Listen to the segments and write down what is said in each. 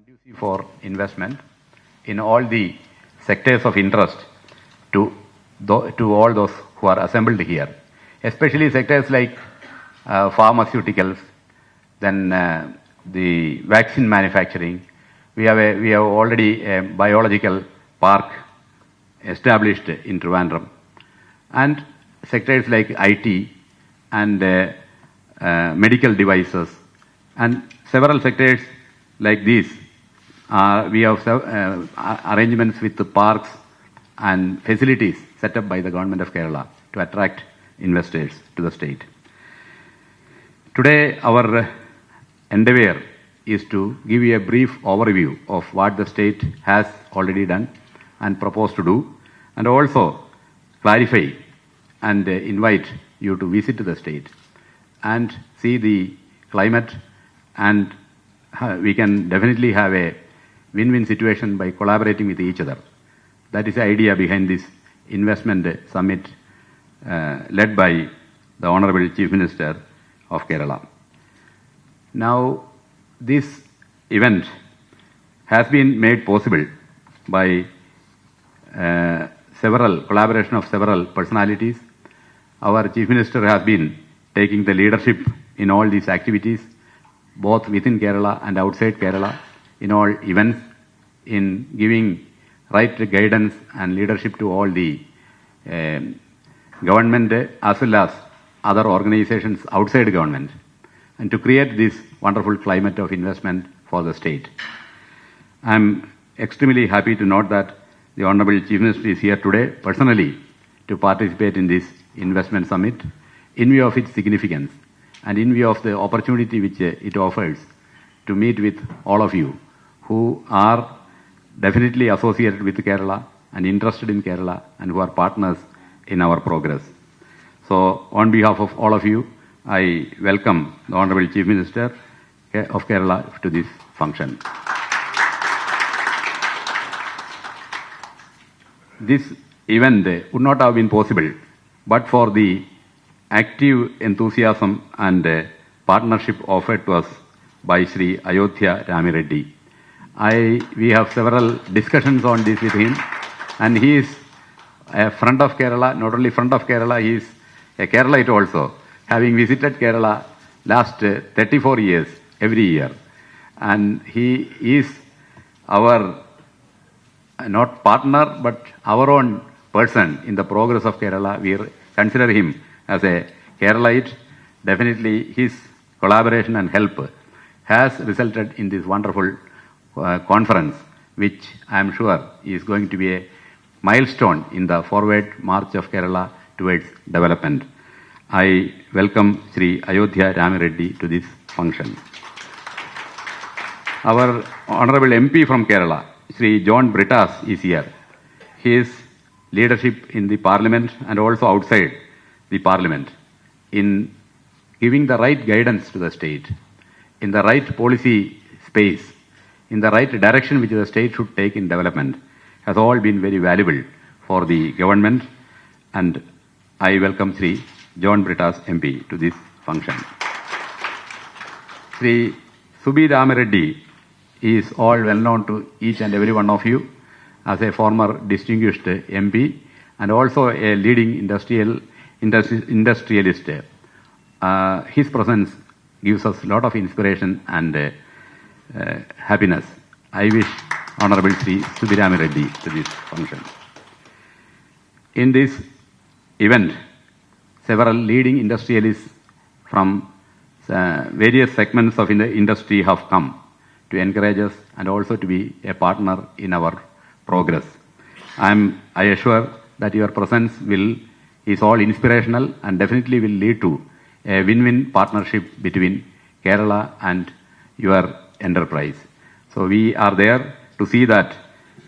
conducive for investment in all the sectors of interest to all those who are assembled here, especially sectors like pharmaceuticals, then the vaccine manufacturing. We have already a biological park established in Trivandrum, and sectors like IT and medical devices, and several sectors like these. We have arrangements with the parks and facilities set up by the government of Kerala to attract investors to the state. Today, our endeavor is to give you a brief overview of what the state has already done and proposed to do, and also clarify and invite you to visit the state and see the climate, and we can definitely have a win-win situation by collaborating with each other. That is the idea behind this investment summit led by the Honorable Chief Minister of Kerala. Now, this event has been made possible by collaboration of several personalities. Our Chief Minister has been taking the leadership in all these activities, both within Kerala and outside Kerala, in all events, in giving right guidance and leadership to all the government as well as other organizations outside government, and to create this wonderful climate of investment for the state. I am extremely happy to note that the Honorable Chief Minister is here today personally to participate in this investment summit in view of its significance and in view of the opportunity which it offers to meet with all of you who are definitely associated with Kerala and interested in Kerala and who are partners in our progress. So, on behalf of all of you, I welcome the Honorable Chief Minister of Kerala to this function. This event would not have been possible but for the active enthusiasm and partnership offered to us by Sri Ayodhya Ramireddy. We have several discussions on this with him, and he is a friend of Kerala. Not only friend of Kerala, he is a Keralite also, having visited Kerala last 34 years every year. And he is our not partner but our own person in the progress of Kerala. We consider him as a Keralite. Definitely his collaboration and help has resulted in this wonderful conference, which I am sure is going to be a milestone in the forward march of Kerala towards development. I welcome Sri Ayodhya Ramireddy to this function. Our Honorable MP from Kerala, Sri John Brittas, is here. His leadership in the Parliament and also outside the Parliament in giving the right guidance to the state, in the right policy space, in the right direction which the state should take in development, has all been very valuable for the government, and I welcome Sri John Brittas MP to this function. Sri Subi Ramireddy is all well known to each and every one of you as a former distinguished MP and also a leading industrialist. His presence gives us a lot of inspiration and happiness. I wish Honorable Sri Subi Ramireddy to this function. In this event, several leading industrialists from various segments of the industry have come to encourage us and also to be a partner in our progress. I assure that your presence is all inspirational and definitely will lead to a win-win partnership between Kerala and your enterprise. So we are there to see that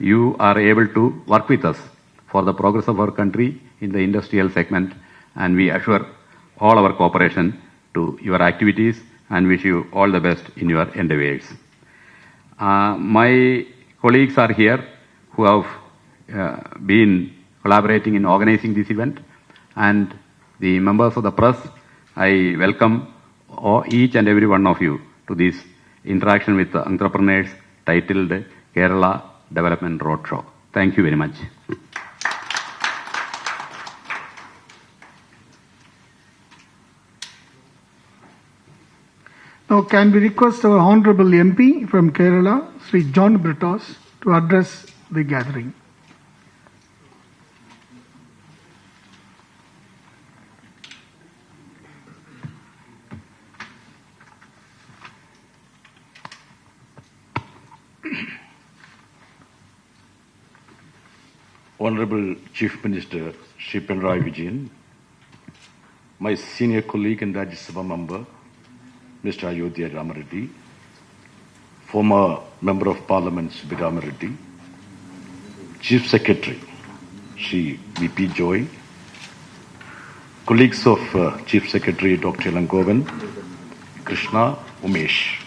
you are able to work with us for the progress of our country in the industrial segment, and we assure all our cooperation to your activities and wish you all the best in your endeavors. My colleagues are here who have been collaborating in organizing this event, and the members of the press. I welcome each and every one of you to this interaction with the entrepreneurs, titled Kerala Development Roadshow. Thank you very much. Now, can we request our Honorable MP from Kerala, Sri John Britos, to address the gathering? Honorable Chief Minister Shri Pinarayi Vijayan, my senior colleague and Rajya Sabha member, Mr. Ayodhya Ramareddy, former Member of Parliament Subbi Ramareddy, Chief Secretary Shri V.P. Joy, colleagues of Chief Secretary Dr. Langovan, Krishna, Umesh,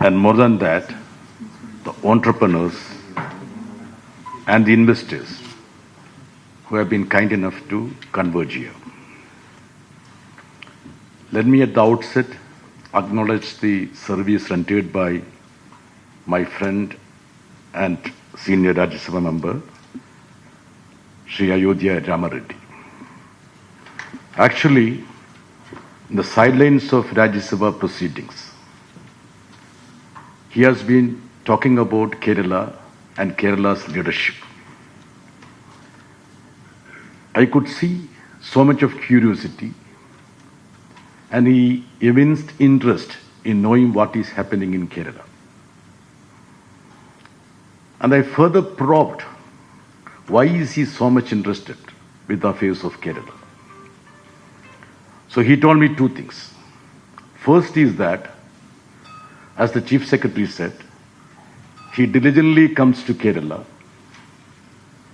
and more than that, the entrepreneurs and the investors who have been kind enough to converge here. Let me at the outset acknowledge the service rendered by my friend and senior Rajya Sabha member, Sri Ayodhya Ramareddy. Actually, in the sidelines of Rajya Sabha proceedings, he has been talking about Kerala and Kerala's leadership. I could see so much of curiosity, and he evinced interest in knowing what is happening in Kerala. And I further probed, why is he so much interested with the affairs of Kerala? So he told me two things. First is that, as the Chief Secretary said, he diligently comes to Kerala,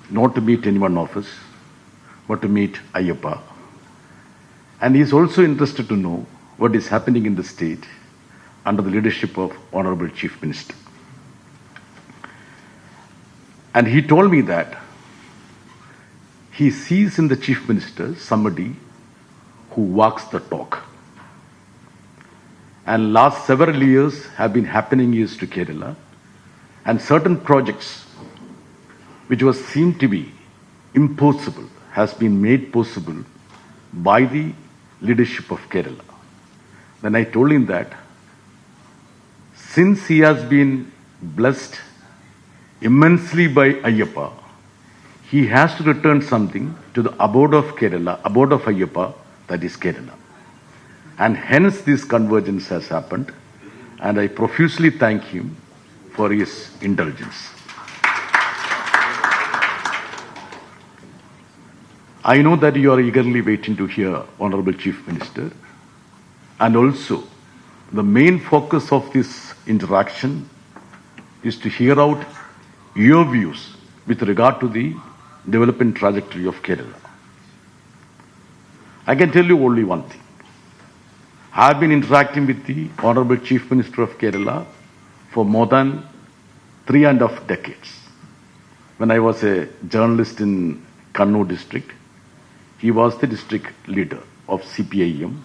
not to meet anyone office, but to meet Ayyappa. And he is also interested to know what is happening in the state under the leadership of Honorable Chief Minister. And he told me that he sees in the Chief Minister somebody who walks the talk. And last several years have been happening years to Kerala, and certain projects which was seemed to be impossible has been made possible by the leadership of Kerala. Then I told him that since he has been blessed immensely by Ayyappa, he has to return something to the abode of Kerala, abode of Ayyappa, that is Kerala. And hence this convergence has happened, and I profusely thank him for his indulgence. I know that you are eagerly waiting to hear Honorable Chief Minister, and also the main focus of this interaction is to hear out your views with regard to the development trajectory of Kerala. I can tell you only one thing. I have been interacting with the Honorable Chief Minister of Kerala for more than 3.5 decades. When I was a journalist in Kannur district, he was the district leader of CPIM,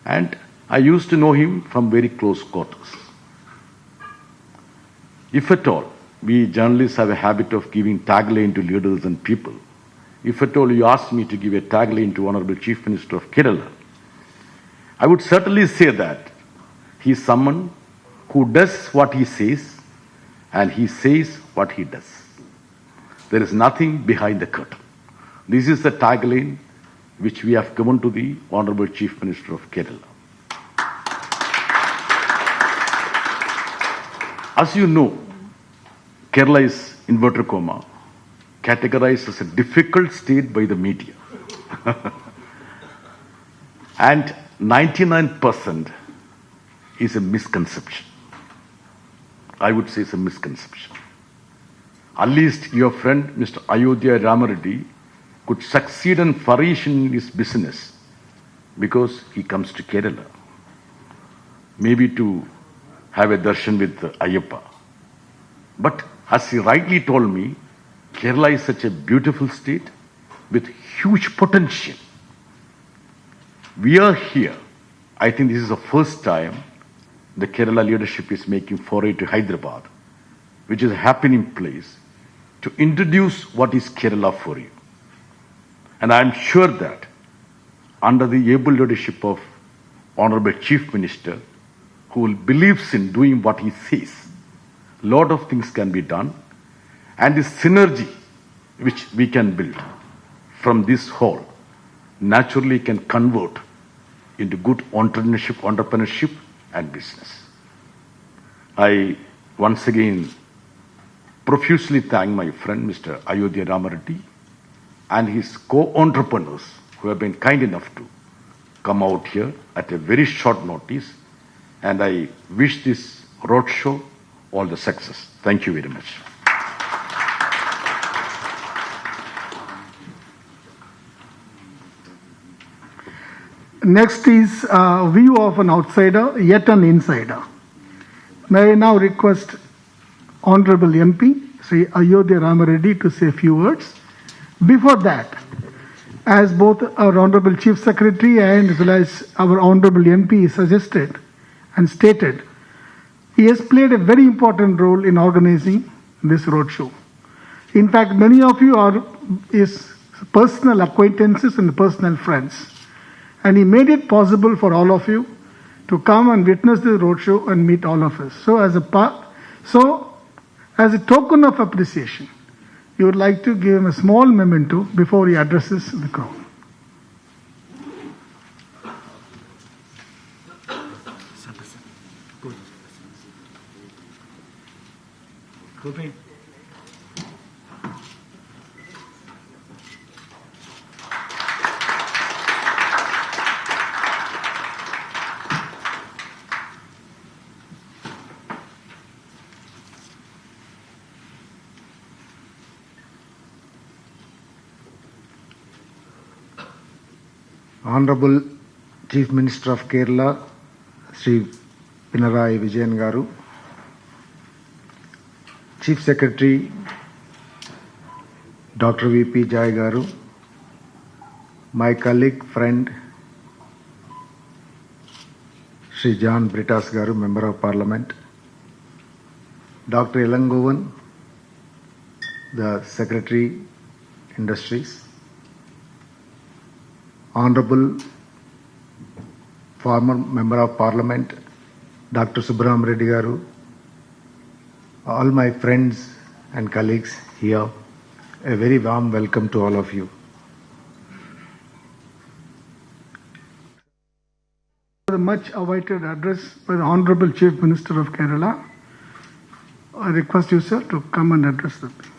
and I used to know him from very close quarters. If at all, we journalists have a habit of giving tagline to leaders and people. If at all you ask me to give a tagline to Honorable Chief Minister of Kerala, I would certainly say that he is someone who does what he says, and he says what he does. There is nothing behind the curtain. This is the tagline which we have given to the Honorable Chief Minister of Kerala. As you know, Kerala is, inverted comma, categorized as a difficult state by the media. And 99% is a misconception. I would say it's a misconception. At least your friend Mr. Ayodhya Ramareddy could succeed and flourish in his business because he comes to Kerala. Maybe to have a darshan with Ayyappa. But as he rightly told me, Kerala is such a beautiful state with huge potential. We are here. I think this is the first time the Kerala leadership is making foray to Hyderabad, which is a happening place, to introduce what is Kerala for you. And I am sure that under the able leadership of Honorable Chief Minister, who believes in doing what he says, a lot of things can be done, and the synergy which we can build from this hall naturally can convert into good entrepreneurship and business. I once again profusely thank my friend Mr. Ayodhya Ramareddy and his co-entrepreneurs who have been kind enough to come out here at a very short notice, and I wish this roadshow all the success. Thank you very much. Next is a view of an outsider, yet an insider. May I now request Honorable MP, Sri Ayodhya Ramareddy, to say a few words. Before that, as both our Honorable Chief Secretary and as well as our Honorable MP suggested and stated, he has played a very important role in organizing this roadshow. In fact, many of you are his personal acquaintances and personal friends. And he made it possible for all of you to come and witness the roadshow and meet all of us. So as a token of appreciation, you would like to give him a small memento before he addresses the crowd. Honorable Chief Minister of Kerala, Sri Pinarayi Vijayan Garu, Chief Secretary, Dr. V.P. Jai Garu, my colleague, friend, Sri John Brittas Garu, Member of Parliament, Dr. Elangovan, the Secretary, Industries, Honorable former Member of Parliament, Dr. Subramanian Reddy Garu, all my friends and colleagues here, a very warm welcome to all of you. The much awaited address by the Honorable Chief Minister of Kerala. I request you, sir, to come and address the people.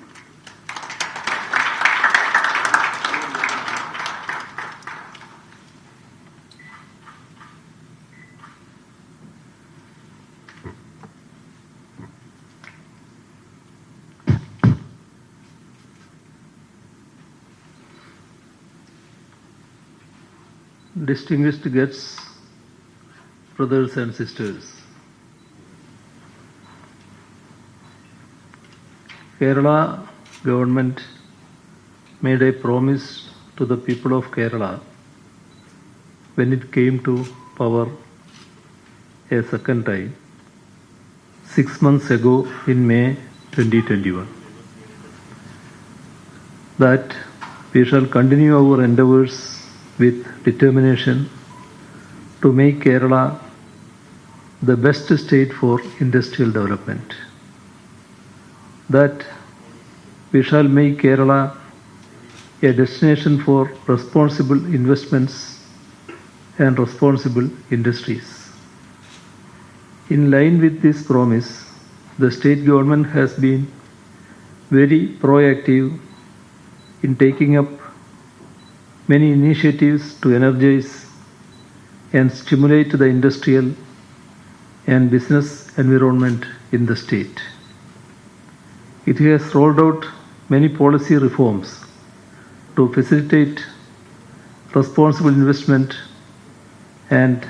Distinguished guests, brothers and sisters. Kerala government made a promise to the people of Kerala when it came to power a second time 6 months ago in May 2021 that we shall continue our endeavors with determination to make Kerala the best state for industrial development. That we shall make Kerala a destination for responsible investments and responsible industries. In line with this promise, the state government has been very proactive in taking up many initiatives to energize and stimulate the industrial and business environment in the state. It has rolled out many policy reforms to facilitate responsible investment and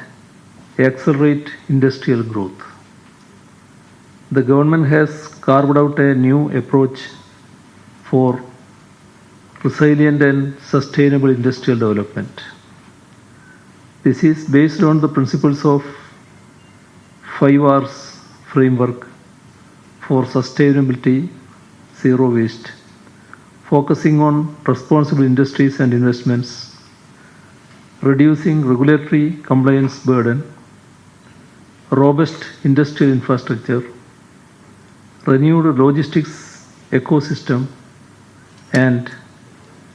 accelerate industrial growth. The government has carved out a new approach for resilient and sustainable industrial development. This is based on the principles of 5 R's framework for sustainability, zero waste, focusing on responsible industries and investments, reducing regulatory compliance burden, robust industrial infrastructure, renewed logistics ecosystem, and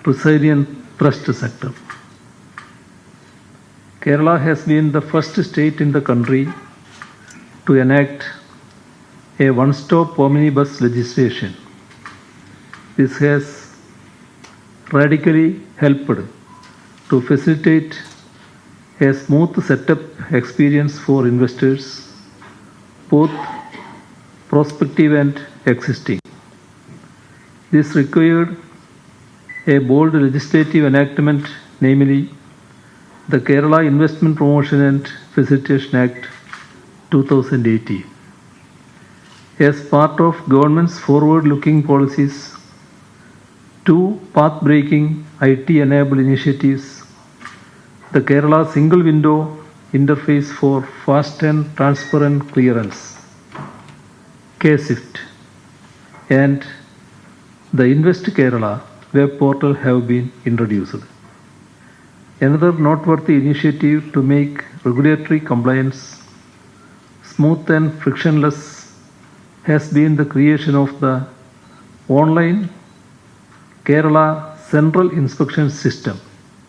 resilient trust sector. Kerala has been the first state in the country to enact a one-stop omnibus legislation. This has radically helped to facilitate a smooth setup experience for investors, both prospective and existing. This required a bold legislative enactment, namely the Kerala Investment Promotion and Facilitation Act 2018. As part of government's forward-looking policies, two path-breaking IT-enabled initiatives, the Kerala Single Window Interface for Fast and Transparent Clearance, KSIFT, and the Invest Kerala web portal have been introduced. Another noteworthy initiative to make regulatory compliance smooth and frictionless has been the creation of the online Kerala Central Inspection System,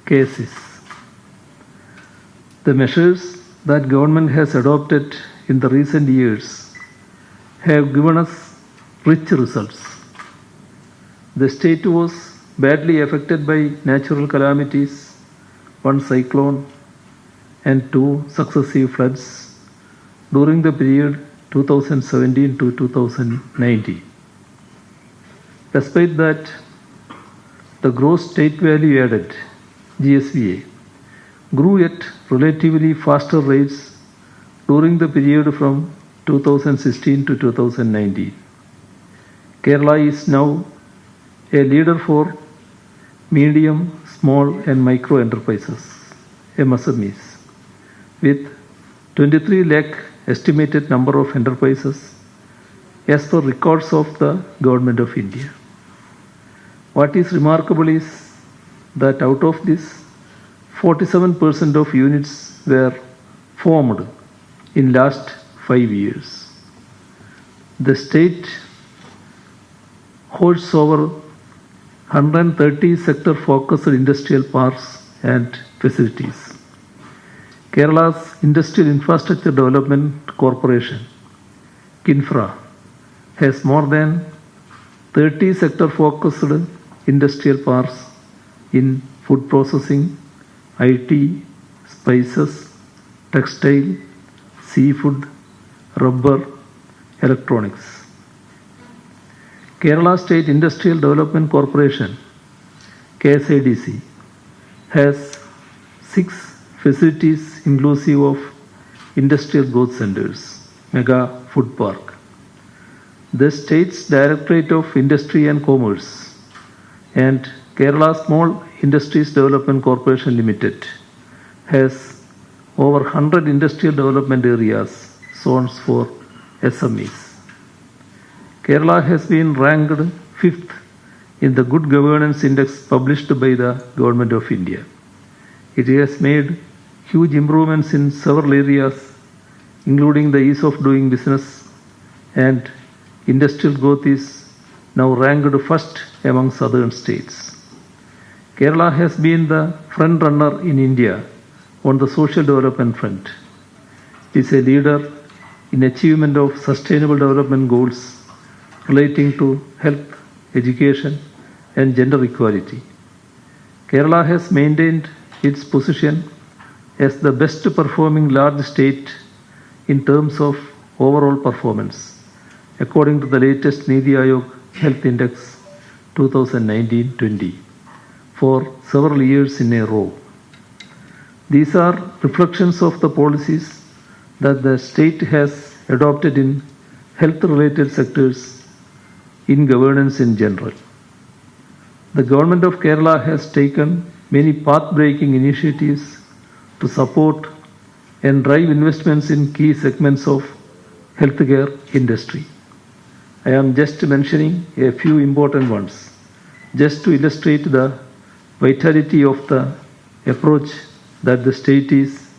KSIS. The measures that government has adopted in the recent years have given us rich results. The state was badly affected by natural calamities, one cyclone and two successive floods during the period 2017 to 2019. Despite that, the gross state value added, GSVA, grew at relatively faster rates during the period from 2016 to 2019. Kerala is now a leader for medium, small and micro enterprises, MSMEs, with 23 lakh estimated number of enterprises as per records of the Government of India. What is remarkable is that out of this, 47% of units were formed in last 5 years. The state holds over 130 sector-focused industrial parks and facilities. Kerala's Industrial Infrastructure Development Corporation, KINFRA, has more than 30 sector-focused industrial parks in food processing, IT, spices, textile, seafood, rubber, electronics. Kerala State Industrial Development Corporation, KSIDC, has 6 facilities inclusive of industrial growth centers, mega food park. The state's Directorate of Industry and Commerce and Kerala Small Industries Development Corporation Limited has over 100 industrial development areas, zones for SMEs. Kerala has been ranked 5th in the Good Governance Index published by the Government of India. It has made huge improvements in several areas, including the ease of doing business, and industrial growth is now ranked first among southern states. Kerala has been the front runner in India on the social development front. It is a leader in achievement of sustainable development goals relating to health, education, and gender equality. Kerala has maintained its position as the best performing large state in terms of overall performance, according to the latest Niti Aayog Health Index 2019-20 for several years in a row. These are reflections of the policies that the state has adopted in health-related sectors, in governance in general. The government of Kerala has taken many path-breaking initiatives to support and drive investments in key segments of healthcare industry. I am just mentioning a few important ones, just to illustrate the vitality of the approach that the state is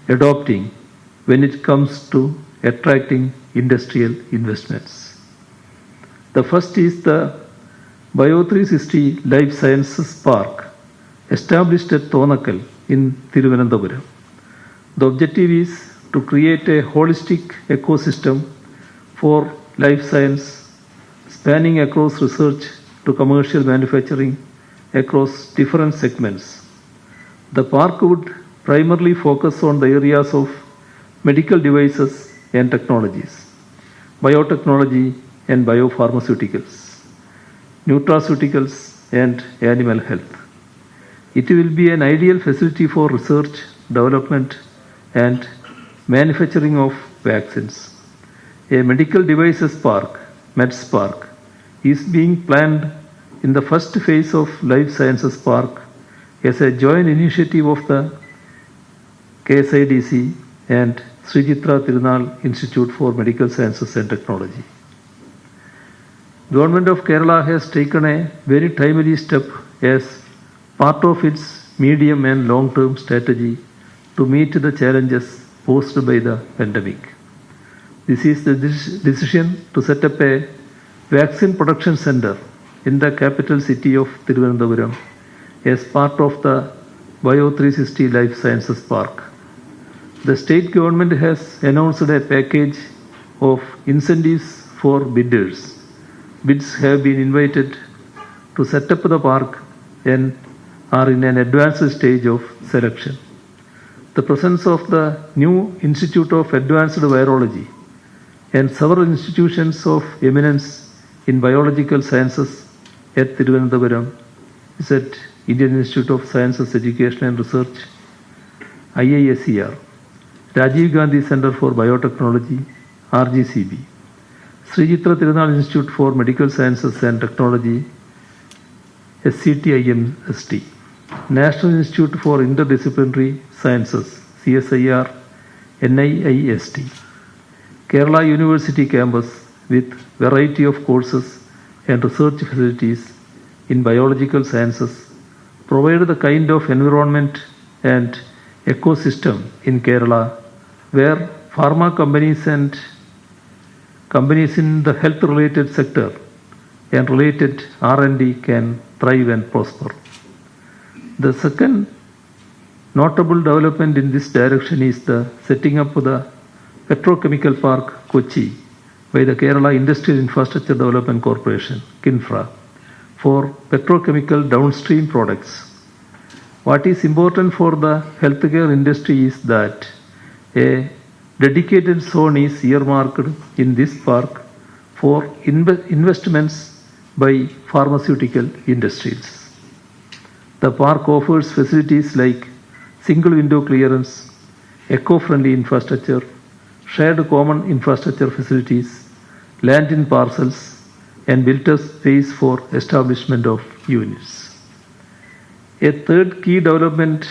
adopting when it comes to attracting industrial investments. The first is the Bio 360 Life Sciences Park, established at Thonakal in Thiruvananthapuram. The objective is to create a holistic ecosystem for life science spanning across research to commercial manufacturing across different segments. The park would primarily focus on the areas of medical devices and technologies, biotechnology and biopharmaceuticals, nutraceuticals and animal health. It will be an ideal facility for research, development and manufacturing of vaccines. A medical devices park, MEDS Park, is being planned in the first phase of Life Sciences Park as a joint initiative of the KSIDC and Sri Chitra Tirunal Institute for Medical Sciences and Technology. Government of Kerala has taken a very timely step as part of its medium and long-term strategy to meet the challenges posed by the pandemic. This is the decision to set up a vaccine production center in the capital city of Thiruvananthapuram as part of the Bio 360 Life Sciences Park. The state government has announced a package of incentives for bidders. Bids have been invited to set up the park and are in an advanced stage of selection. The presence of the new Institute of Advanced Virology and several institutions of eminence in biological sciences at Thiruvananthapuram is at Indian Institute of Sciences, Education and Research, IISER, Rajiv Gandhi Center for Biotechnology, RGCB, Sri Chitra Tirunal Institute for Medical Sciences and Technology, SCTIMST, National Institute for Interdisciplinary Sciences, CSIR, NIIST, Kerala University campus with variety of courses and research facilities in biological sciences provide the kind of environment and ecosystem in Kerala where pharma companies and companies in the health related sector and related R&D can thrive and prosper. The second notable development in this direction is the setting up of the Petrochemical Park Kochi by the Kerala Industrial Infrastructure Development Corporation, KINFRA, for petrochemical downstream products. What is important for the healthcare industry is that a dedicated zone is earmarked in this park for investments by pharmaceutical industries. The park offers facilities like single window clearance, eco-friendly infrastructure, shared common infrastructure facilities, land in parcels, and built a space for establishment of units. A third key development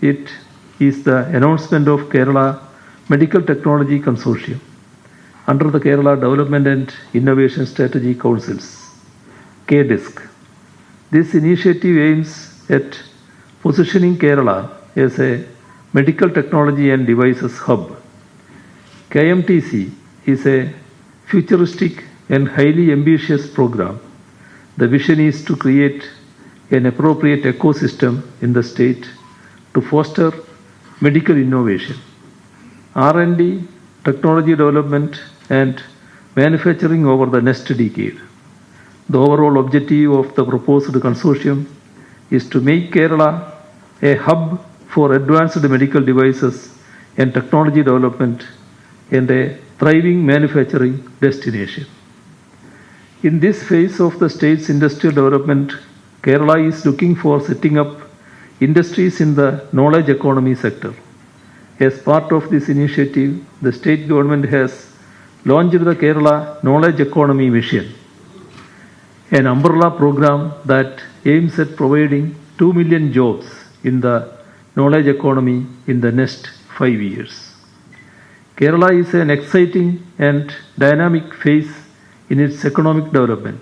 is the announcement of Kerala Medical Technology Consortium under the Kerala Development and Innovation Strategy Councils, KDISC. This initiative aims at positioning Kerala as a medical technology and devices hub. KMTC is a futuristic and highly ambitious program. The vision is to create an appropriate ecosystem in the state to foster medical innovation, R&D, technology development and manufacturing over the next decade. The overall objective of the proposed consortium is to make Kerala a hub for advanced medical devices and technology development and a thriving manufacturing destination. In this phase of the state's industrial development, Kerala is looking for setting up industries in the knowledge economy sector. As part of this initiative, the state government has launched the Kerala Knowledge Economy Mission, an umbrella program that aims at providing 2 million jobs in the knowledge economy in the next 5 years. Kerala is an exciting and dynamic phase in its economic development.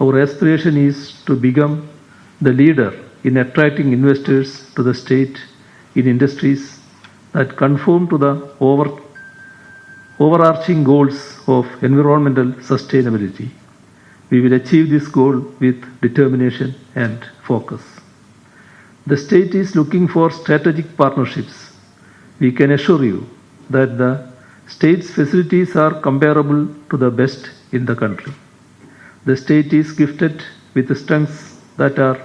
Our aspiration is to become the leader in attracting investors to the state in industries that conform to the overarching goals of environmental sustainability. We will achieve this goal with determination and focus. The state is looking for strategic partnerships. We can assure you that the state's facilities are comparable to the best in the country. The state is gifted with strengths that are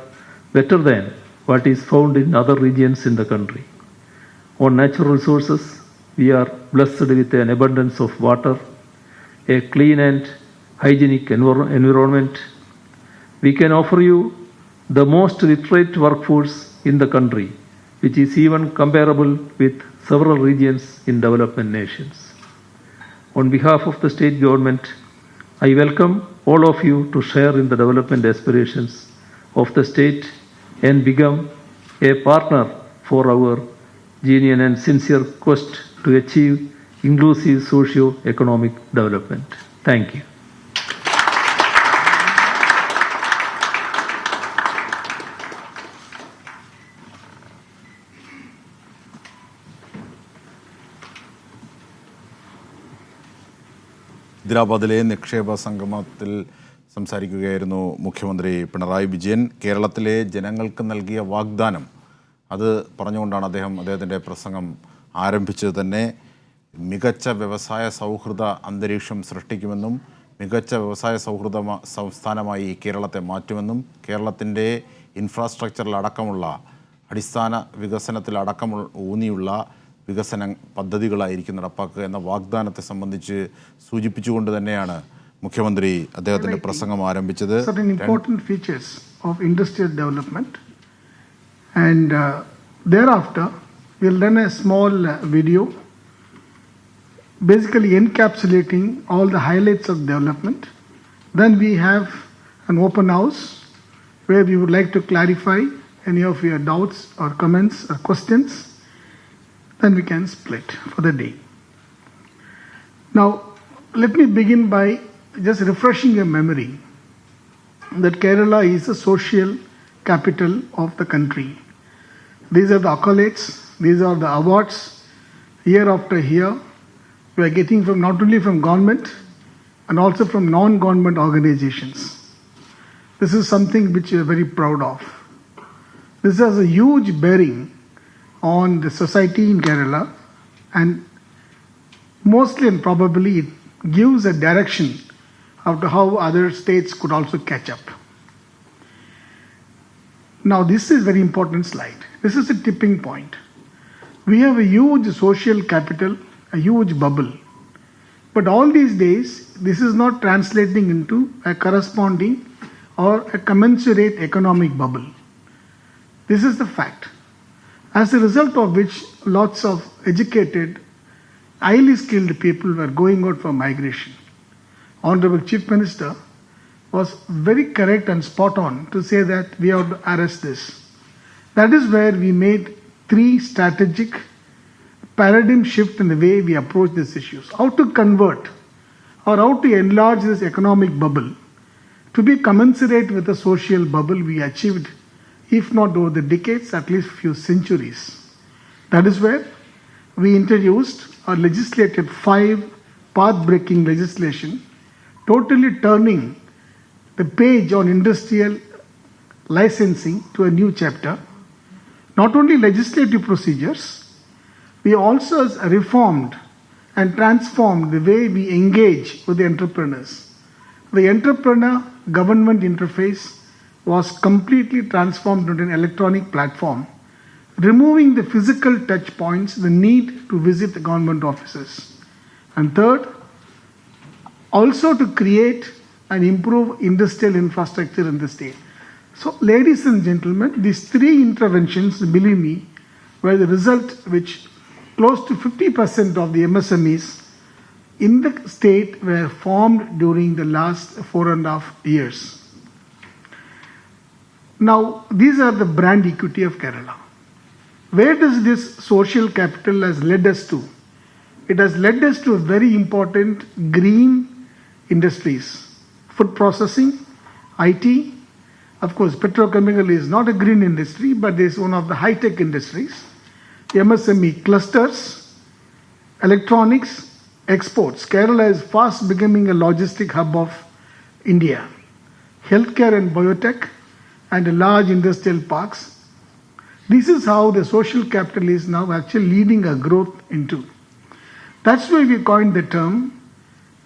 better than what is found in other regions in the country. On natural resources, we are blessed with an abundance of water, a clean and hygienic environment. We can offer you the most literate workforce in the country, which is even comparable with several regions in developing nations. On behalf of the state government, I welcome all of you to share in the development aspirations of the state and become a partner for our genuine and sincere quest to achieve inclusive socio-economic development. Thank you. ഹൈദരാബാദിലെ നിക്ഷേപ സംഗമത്തിൽ സംസാരിക്കുകയായിരുന്നു മുഖ്യമന്ത്രി പിണറായി വിജയൻ. കേരളത്തിലെ ജനങ്ങൾക്ക് നൽകിയ വാഗ്ദാനം അത് പറഞ്ഞുകൊണ്ടാണ് അദ്ദേഹത്തിൻ്റെ പ്രസംഗം ആരംഭിച്ചത് തന്നെ. മികച്ച വ്യവസായ സൗഹൃദ അന്തരീക്ഷം സൃഷ്ടിക്കുമെന്നും മികച്ച വ്യവസായ സൗഹൃദ സംസ്ഥാനമായി കേരളത്തെ മാറ്റുമെന്നും കേരളത്തിൻ്റെ ഇൻഫ്രാസ്ട്രക്ചറിലടക്കമുള്ള അടിസ്ഥാന വികസനത്തിലടക്കം ഊന്നിയുള്ള വികസന പദ്ധതികളായിരിക്കും നടപ്പാക്കുക എന്ന വാഗ്ദാനത്തെ സംബന്ധിച്ച് സൂചിപ്പിച്ചുകൊണ്ട് തന്നെയാണ് മുഖ്യമന്ത്രി അദ്ദേഹത്തിൻ്റെ പ്രസംഗം ആരംഭിച്ചത്. Certain important features of industrial development, and thereafter we'll run a small video basically encapsulating all the highlights of development. Then we have an open house where we would like to clarify any of your doubts or comments or questions. Then we can split for the day. Now, let me begin by just refreshing your memory that Kerala is a social capital of the country. These are the accolades, these are the awards, year after year, we are getting from not only from government and also from non-government organizations. This is something which we are very proud of. This has a huge bearing on the society in Kerala, and mostly and probably it gives a direction of how other states could also catch up. Now this is a very important slide. This is a tipping point. We have a huge social capital, a huge bubble. But all these days, this is not translating into a corresponding or a commensurate economic bubble. This is the fact. As a result of which, lots of educated, highly skilled people were going out for migration. Honorable Chief Minister was very correct and spot on to say that we have to arrest this. That is where we made 3 strategic paradigm shift in the way we approach these issues. How to convert or how to enlarge this economic bubble to be commensurate with the social bubble we achieved, if not over the decades, at least few centuries. That is where we introduced or legislated 5 path-breaking legislation, totally turning the page on industrial licensing to a new chapter. Not only legislative procedures, we also reformed and transformed the way we engage with the entrepreneurs. The entrepreneur-government interface was completely transformed into an electronic platform, removing the physical touch points, the need to visit the government offices. And third, also to create and improve industrial infrastructure in the state. So, ladies and gentlemen, these 3 interventions, believe me, were the result which close to 50% of the MSMEs in the state were formed during the last 4.5 years. Now, these are the brand equity of Kerala. Where does this social capital has led us to? it has led us to very important green industries, food processing, IT. Of course, petrochemical is not a green industry, but it is one of the high-tech industries. MSME clusters, electronics, exports. Kerala is fast becoming a logistic hub of India. Healthcare and biotech and large industrial parks. This is how the social capital is now actually leading a growth into. That's why we coined the term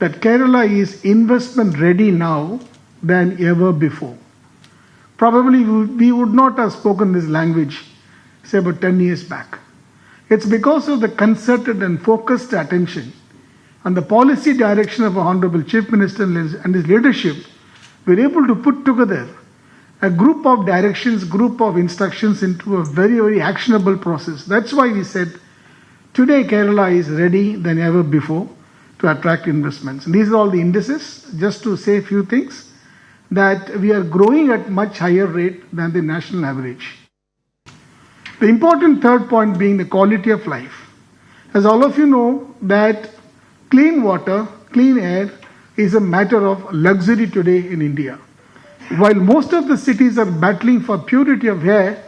that Kerala is investment ready now than ever before. Probably we would not have spoken this language, say about 10 years back. It's because of the concerted and focused attention and the policy direction of our Honorable Chief Minister and his leadership, we're able to put together a group of directions, group of instructions into a very, very actionable process. That's why we said today Kerala is ready than ever before to attract investments. And these are all the indices. Just to say a few things, that we are growing at much higher rate than the national average. The important third point being the quality of life. As all of you know, that clean water, clean air is a matter of luxury today in India. While most of the cities are battling for purity of air,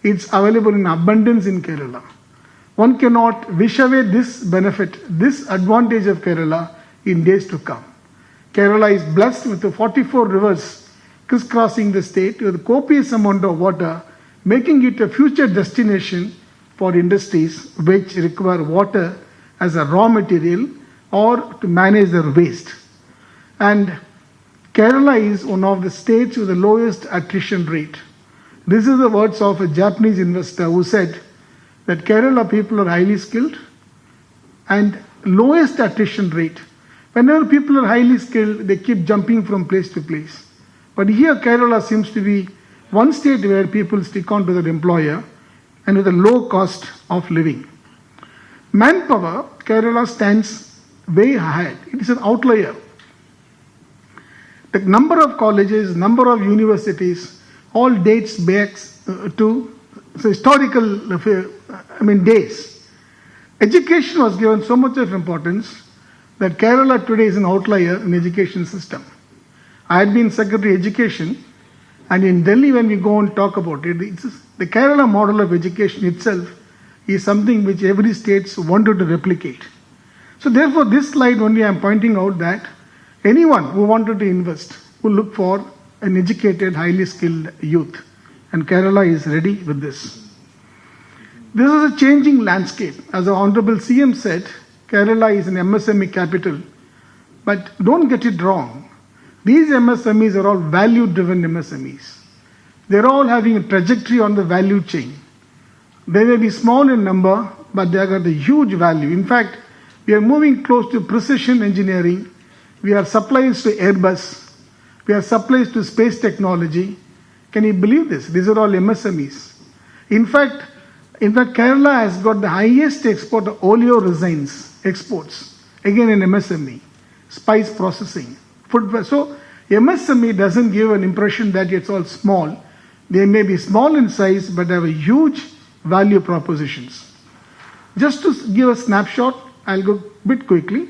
it's available in abundance in Kerala. One cannot wish away this benefit, this advantage of Kerala in days to come. Kerala is blessed with the 44 rivers crisscrossing the state with a copious amount of water, making it a future destination for industries which require water as a raw material or to manage their waste. And Kerala is one of the states with the lowest attrition rate. This is the words of a Japanese investor who said that Kerala people are highly skilled and lowest attrition rate. Whenever people are highly skilled, they keep jumping from place to place. But here Kerala seems to be one state where people stick on to their employer and with a low cost of living. Manpower, Kerala stands way ahead. It is an outlier. The number of colleges, number of universities, all dates back to historical days. Education was given so much of importance that Kerala today is an outlier in education system. I had been Secretary of Education, and in Delhi when we go and talk about it, the Kerala model of education itself is something which every state wanted to replicate. So therefore this slide only I am pointing out that anyone who wanted to invest will look for an educated, highly skilled youth. And Kerala is ready with this. This is a changing landscape. As the Honorable CM said, Kerala is an MSME capital. But don't get it wrong. These MSMEs are all value-driven MSMEs. They're all having a trajectory on the value chain. They may be small in number, but they have got a huge value. In fact, we are moving close to precision engineering. We are suppliers to Airbus. We are suppliers to space technology. Can you believe this? These are all MSMEs. In fact, Kerala has got the highest export of oleoresins exports. Again, in MSME, spice processing, food. So MSME doesn't give an impression that it's all small. They may be small in size, but have a huge value propositions. Just to give a snapshot, I'll go a bit quickly.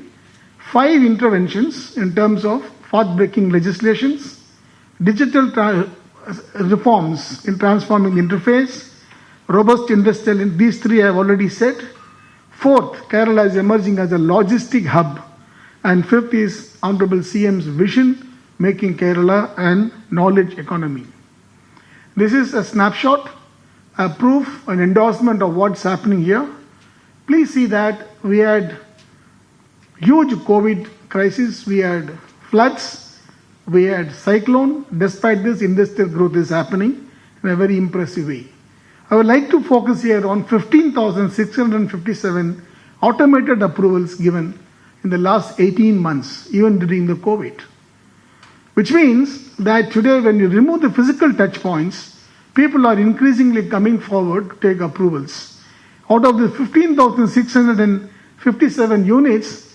5 interventions in terms of path-breaking legislations, digital reforms in transforming interface, robust industrial, these 3 I have already said. 4th, Kerala is emerging as a logistic hub. And 5th is Honorable CM's vision, making Kerala a knowledge economy. This is a snapshot, a proof, an endorsement of what's happening here. Please see that we had huge COVID crisis, we had floods, we had cyclone. Despite this, industrial growth is happening in a very impressive way. I would like to focus here on 15,657 automated approvals given in the last 18 months, even during the COVID. Which means that today when you remove the physical touch points, people are increasingly coming forward to take approvals. Out of the 15,657 units,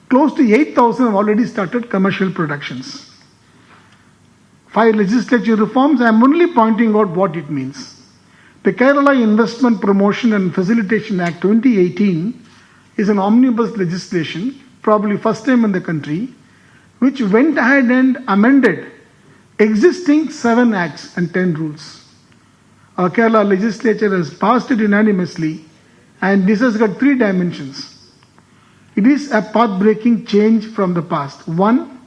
close to 8,000 have already started commercial productions. 5 legislative reforms, I am only pointing out what it means. The Kerala Investment Promotion and Facilitation Act 2018 is an omnibus legislation, probably first time in the country, which went ahead and amended existing 7 acts and 10 rules. Our Kerala legislature has passed it unanimously, and this has got 3 dimensions. It is a path-breaking change from the past. 1,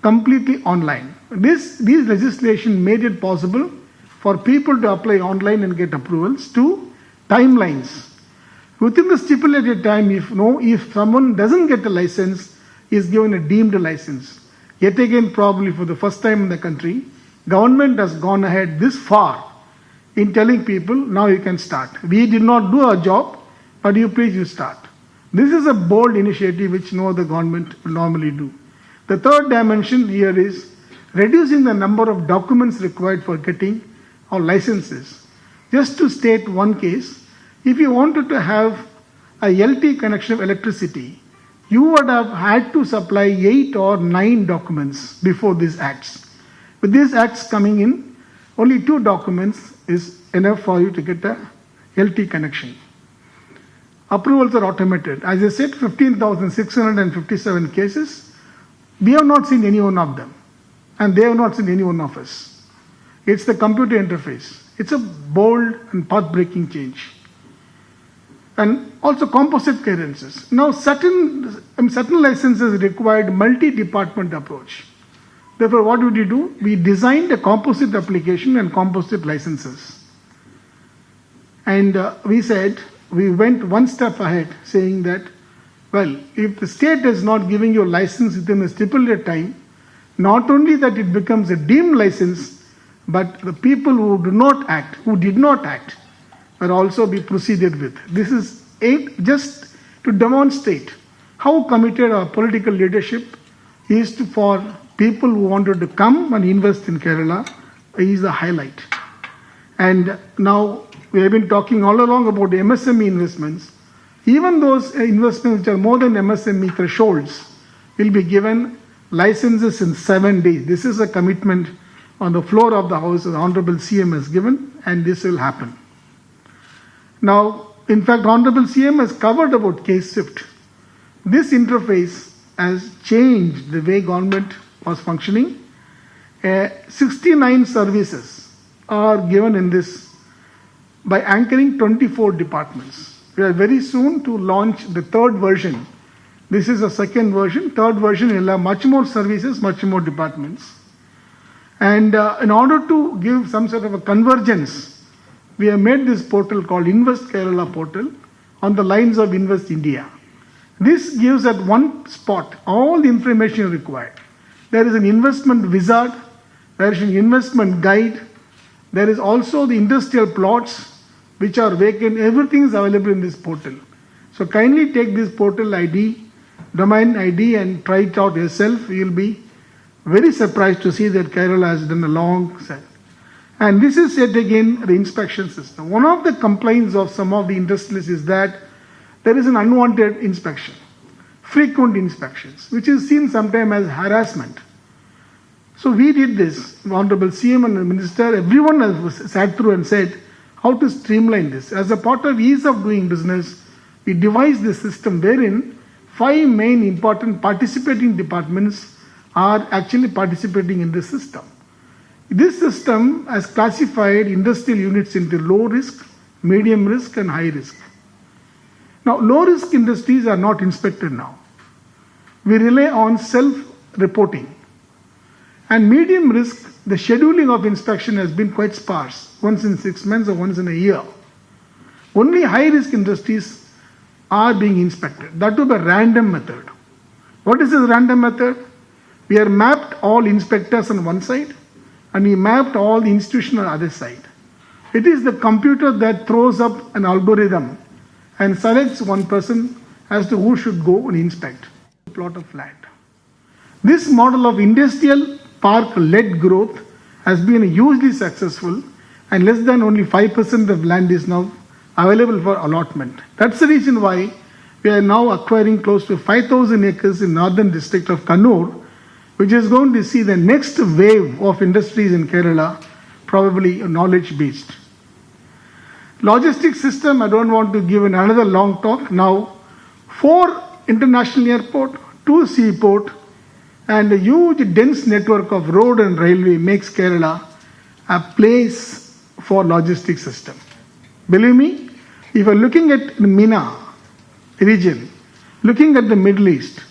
completely online. This legislation made it possible for people to apply online and get approvals. 2, timelines. Within the stipulated time, if someone doesn't get a license, he is given a deemed license. Yet again, probably for the first time in the country, government has gone ahead this far in telling people, now you can start. We did not do our job, but you start. This is a bold initiative which no other government will normally do. The third dimension here is reducing the number of documents required for getting our licenses. Just to state one case, if you wanted to have a LT connection of electricity, you would have had to supply 8 or 9 documents before these acts. With these acts coming in, only 2 documents is enough for you to get a LT connection. Approvals are automated. As I said, 15,657 cases. We have not seen any one of them, and they have not seen any one of us. It's the computer interface. It's a bold and path-breaking change. And also composite clearances. Now certain licenses required multi-department approach. Therefore, what did we do? We designed a composite application and composite licenses. And we went one step ahead, saying that, well, if the state is not giving you a license within a stipulated time, not only that it becomes a deemed license, but the people who did not act, will also be proceeded with. This is just to demonstrate how committed our political leadership is for people who wanted to come and invest in Kerala is the highlight. And now we have been talking all along about MSME investments. Even those investments which are more than MSME thresholds will be given licenses in 7 days. This is a commitment on the floor of the House the Honorable CM has given, and this will happen. Now, in fact, Honorable CM has covered about case swift. This interface has changed the way government was functioning. 69 services are given in this by anchoring 24 departments. We are very soon to launch the 3rd version. This is a 2nd version. 3rd version will have much more services, much more departments. And in order to give some sort of a convergence, we have made this portal called Invest Kerala portal on the lines of Invest India. This gives at one spot all the information required. There is an investment wizard, there is an investment guide, there is also the industrial plots which are vacant. Everything is available in this portal. So kindly take this portal ID, domain ID, and try it out yourself. You will be very surprised to see that Kerala has done a long set. And this is yet again the inspection system. One of the complaints of some of the industrialists is that there is an unwanted inspection, frequent inspections, which is seen sometimes as harassment. So we did this. Honorable CM and the Minister, everyone has sat through and said how to streamline this. As a part of ease of doing business, we devised this system wherein 5 main important participating departments are actually participating in this system. This system has classified industrial units into low risk, medium risk, and high risk. Now, low risk industries are not inspected now. We rely on self-reporting. And medium risk, the scheduling of inspection has been quite sparse, once in 6 months or once in a year. Only high risk industries are being inspected. That will be a random method. What is this random method? We have mapped all inspectors on one side, and we mapped all the institutions on the other side. It is the computer that throws up an algorithm and selects one person as to who should go and inspect a plot of land. This model of industrial park-led growth has been hugely successful, and less than only 5% of land is now available for allotment. That's the reason why we are now acquiring close to 5,000 acres in northern district of Kannur, which is going to see the next wave of industries in Kerala, probably knowledge-based. Logistics system, I don't want to give another long talk. Now, 4 international airport, 2 seaport, and a huge dense network of road and railway makes Kerala a place for logistics system. Believe me, if you're looking at the MENA region, looking at the Middle East,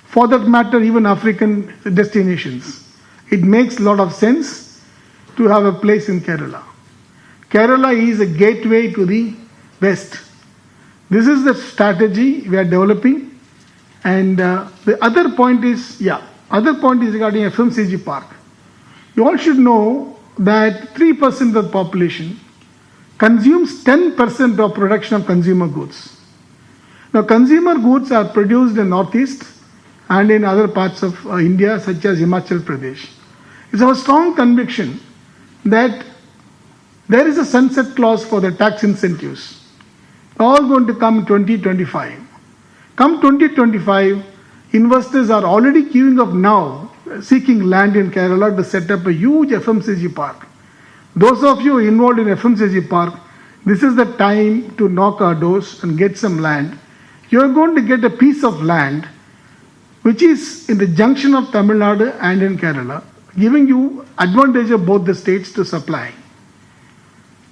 for that matter even African destinations, it makes a lot of sense to have a place in Kerala. Kerala is a gateway to the West. This is the strategy we are developing. And the other point is regarding FMCG park. You all should know that 3% of the population consumes 10% of production of consumer goods. Now, consumer goods are produced in Northeast and in other parts of India, such as Himachal Pradesh. It's our strong conviction that there is a sunset clause for the tax incentives, all going to come in 2025. Come 2025, investors are already queuing up now, seeking land in Kerala to set up a huge FMCG park. Those of you involved in FMCG park, this is the time to knock our doors and get some land. You are going to get a piece of land which is in the junction of Tamil Nadu and in Kerala, giving you advantage of both the states to supply.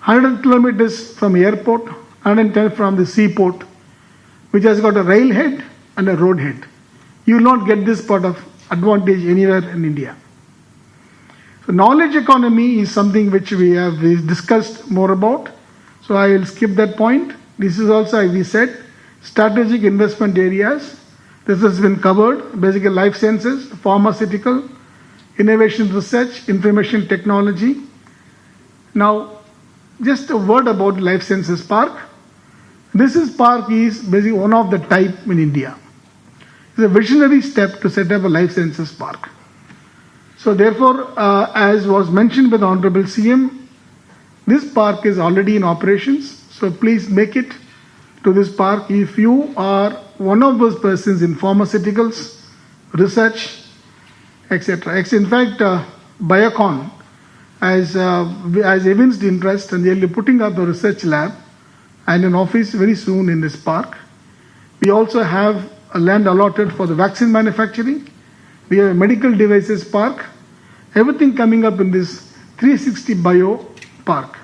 100 kilometers from airport, 110 from the seaport, which has got a railhead and a roadhead. You will not get this part of advantage anywhere in India. So knowledge economy is something which we have discussed more about. So I will skip that point. This is also, as we said, strategic investment areas. This has been covered, basically life sciences, pharmaceutical, innovation research, information technology. Now, just a word about Life Sciences Park. This park is basically one of the type in India. It's a visionary step to set up a Life Sciences Park. So therefore, as was mentioned by the Honorable CM, this park is already in operations. So please make it to this park if you are one of those persons in pharmaceuticals, research, etc. In fact, Biocon has evinced interest and they will be putting up a research lab and an office very soon in this park. We also have a land allotted for the vaccine manufacturing. We have a medical devices park. Everything coming up in this 360 bio park.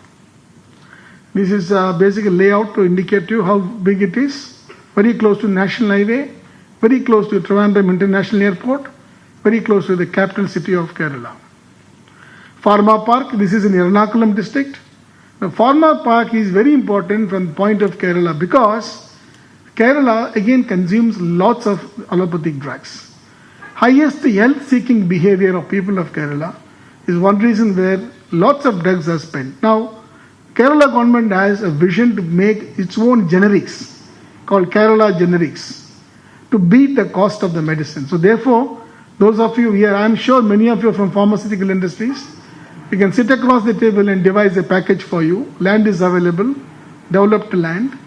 This is basically a layout to indicate to you how big it is. Very close to National Highway, very close to Trivandrum International Airport, very close to the capital city of Kerala. Pharma Park, this is in Ernakulam district. Now, Pharma Park is very important from the point of Kerala because Kerala again consumes lots of allopathic drugs. Highest health-seeking behavior of people of Kerala is one reason where lots of drugs are spent. Now, Kerala government has a vision to make its own generics called Kerala Generics to beat the cost of the medicine. So therefore, those of you here, I am sure many of you are from pharmaceutical industries, you can sit across the table and devise a package for you. Land is available, developed land,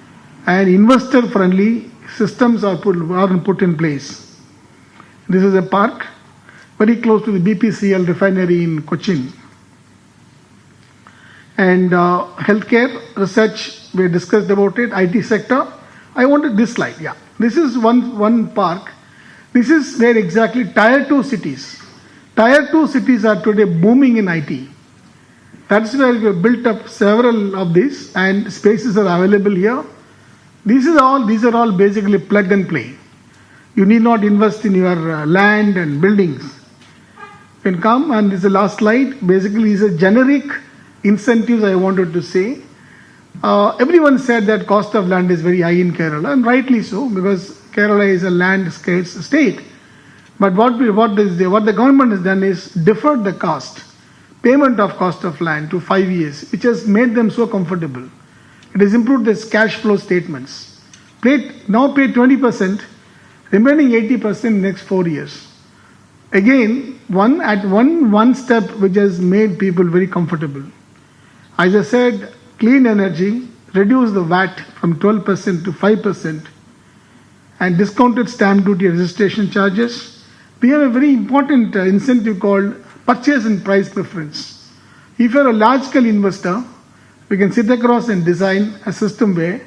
and investor-friendly systems are put in place. This is a park very close to the BPCL refinery in Cochin. And healthcare, research, we discussed about it, IT sector. I wanted this slide, yeah. This is one park. This is where exactly Tier 2 cities. Tier 2 cities are today booming in IT. That's where we have built up several of these and spaces are available here. These are all basically plug and play. You need not invest in your land and buildings. You can come, and this is the last slide. Basically, it's a generic incentives I wanted to say. Everyone said that cost of land is very high in Kerala, and rightly so, because Kerala is a land scarce state. But what the government has done is deferred the payment of cost of land to 5 years, which has made them so comfortable. It has improved its cash flow statements. Now pay 20%, remaining 80% next 4 years. Again, one step which has made people very comfortable. As I said, clean energy, reduce the VAT from 12% to 5%, and discounted stamp duty registration charges. We have a very important incentive called purchase and price preference. If you are a large-scale investor, we can sit across and design a system where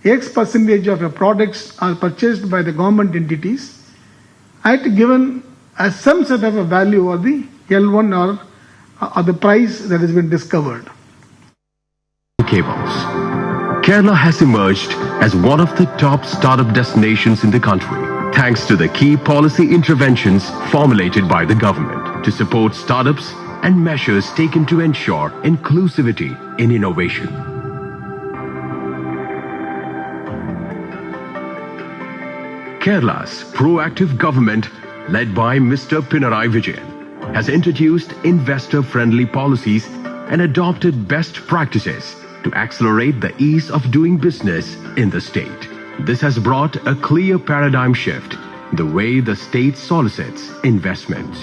X percentage of your products are purchased by the government entities at given as some sort of a value or the L1 or the price that has been discovered. Cables. Kerala has emerged as one of the top startup destinations in the country, thanks to the key policy interventions formulated by the government to support startups and measures taken to ensure inclusivity in innovation. Kerala's proactive government, led by Mr. Pinarayi Vijayan, has introduced investor-friendly policies and adopted best practices to accelerate the ease of doing business in the state. This has brought a clear paradigm shift in the way the state solicits investments.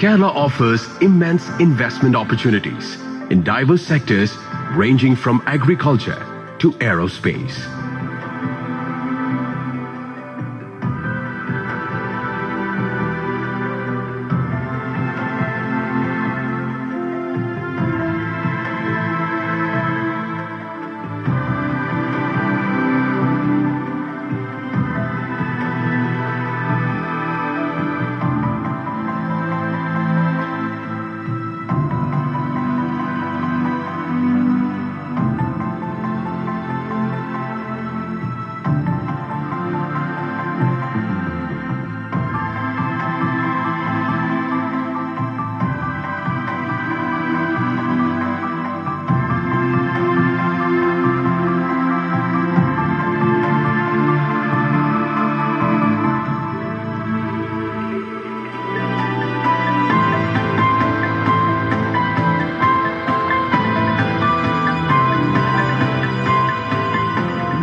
Kerala offers immense investment opportunities in diverse sectors ranging from agriculture to aerospace.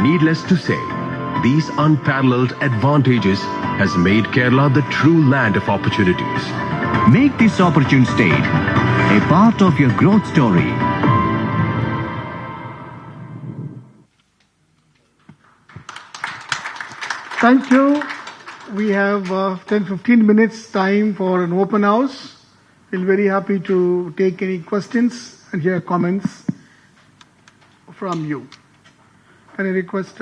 Needless to say, these unparalleled advantages has made Kerala the true land of opportunities. Make this opportune state a part of your growth story. Thank you. We have 10-15 minutes time for an open house. We're very happy to take any questions and hear comments from you. Can I request?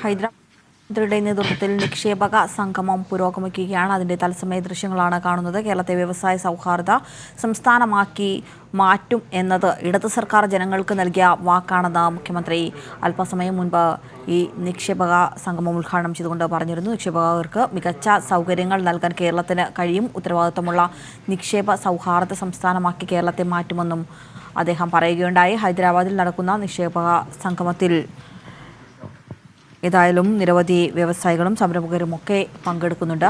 ഹൈദരാബാദിന്റെ നേതൃത്വത്തിൽ നിക്ഷേപക സംഗമം പുരോഗമിക്കുകയാണ്. അതിന്റെ തത്സമയ ദൃശ്യങ്ങളാണ് കാണുന്നത്. കേരളത്തെ വ്യവസായ സൗഹാർദ്ദ സംസ്ഥാനമാക്കി മാറ്റും എന്നത് ഇടത് സർക്കാർ ജനങ്ങൾക്ക് നൽകിയ വാക്കാണെന്ന് മുഖ്യമന്ത്രി അല്പസമയം മുൻപ് ഈ നിക്ഷേപക സംഗമം ഉദ്ഘാടനം ചെയ്തുകൊണ്ട് പറഞ്ഞിരുന്നു. നിക്ഷേപകർക്ക് മികച്ച സൗകര്യങ്ങൾ നൽകാൻ കേരളത്തിന് കഴിയും. ഉത്തരവാദിത്തമുള്ള നിക്ഷേപ സൗഹാർദ്ദ സംസ്ഥാനമാക്കി കേരളത്തെ മാറ്റുമെന്നും അദ്ദേഹം പറയുകയുണ്ടായി. ഹൈദരാബാദിൽ നടക്കുന്ന നിക്ഷേപക സംഗമത്തിൽ ഏതായാലും നിരവധി വ്യവസായികളും സംരംഭകരുമൊക്കെ പങ്കെടുക്കുന്നുണ്ട്.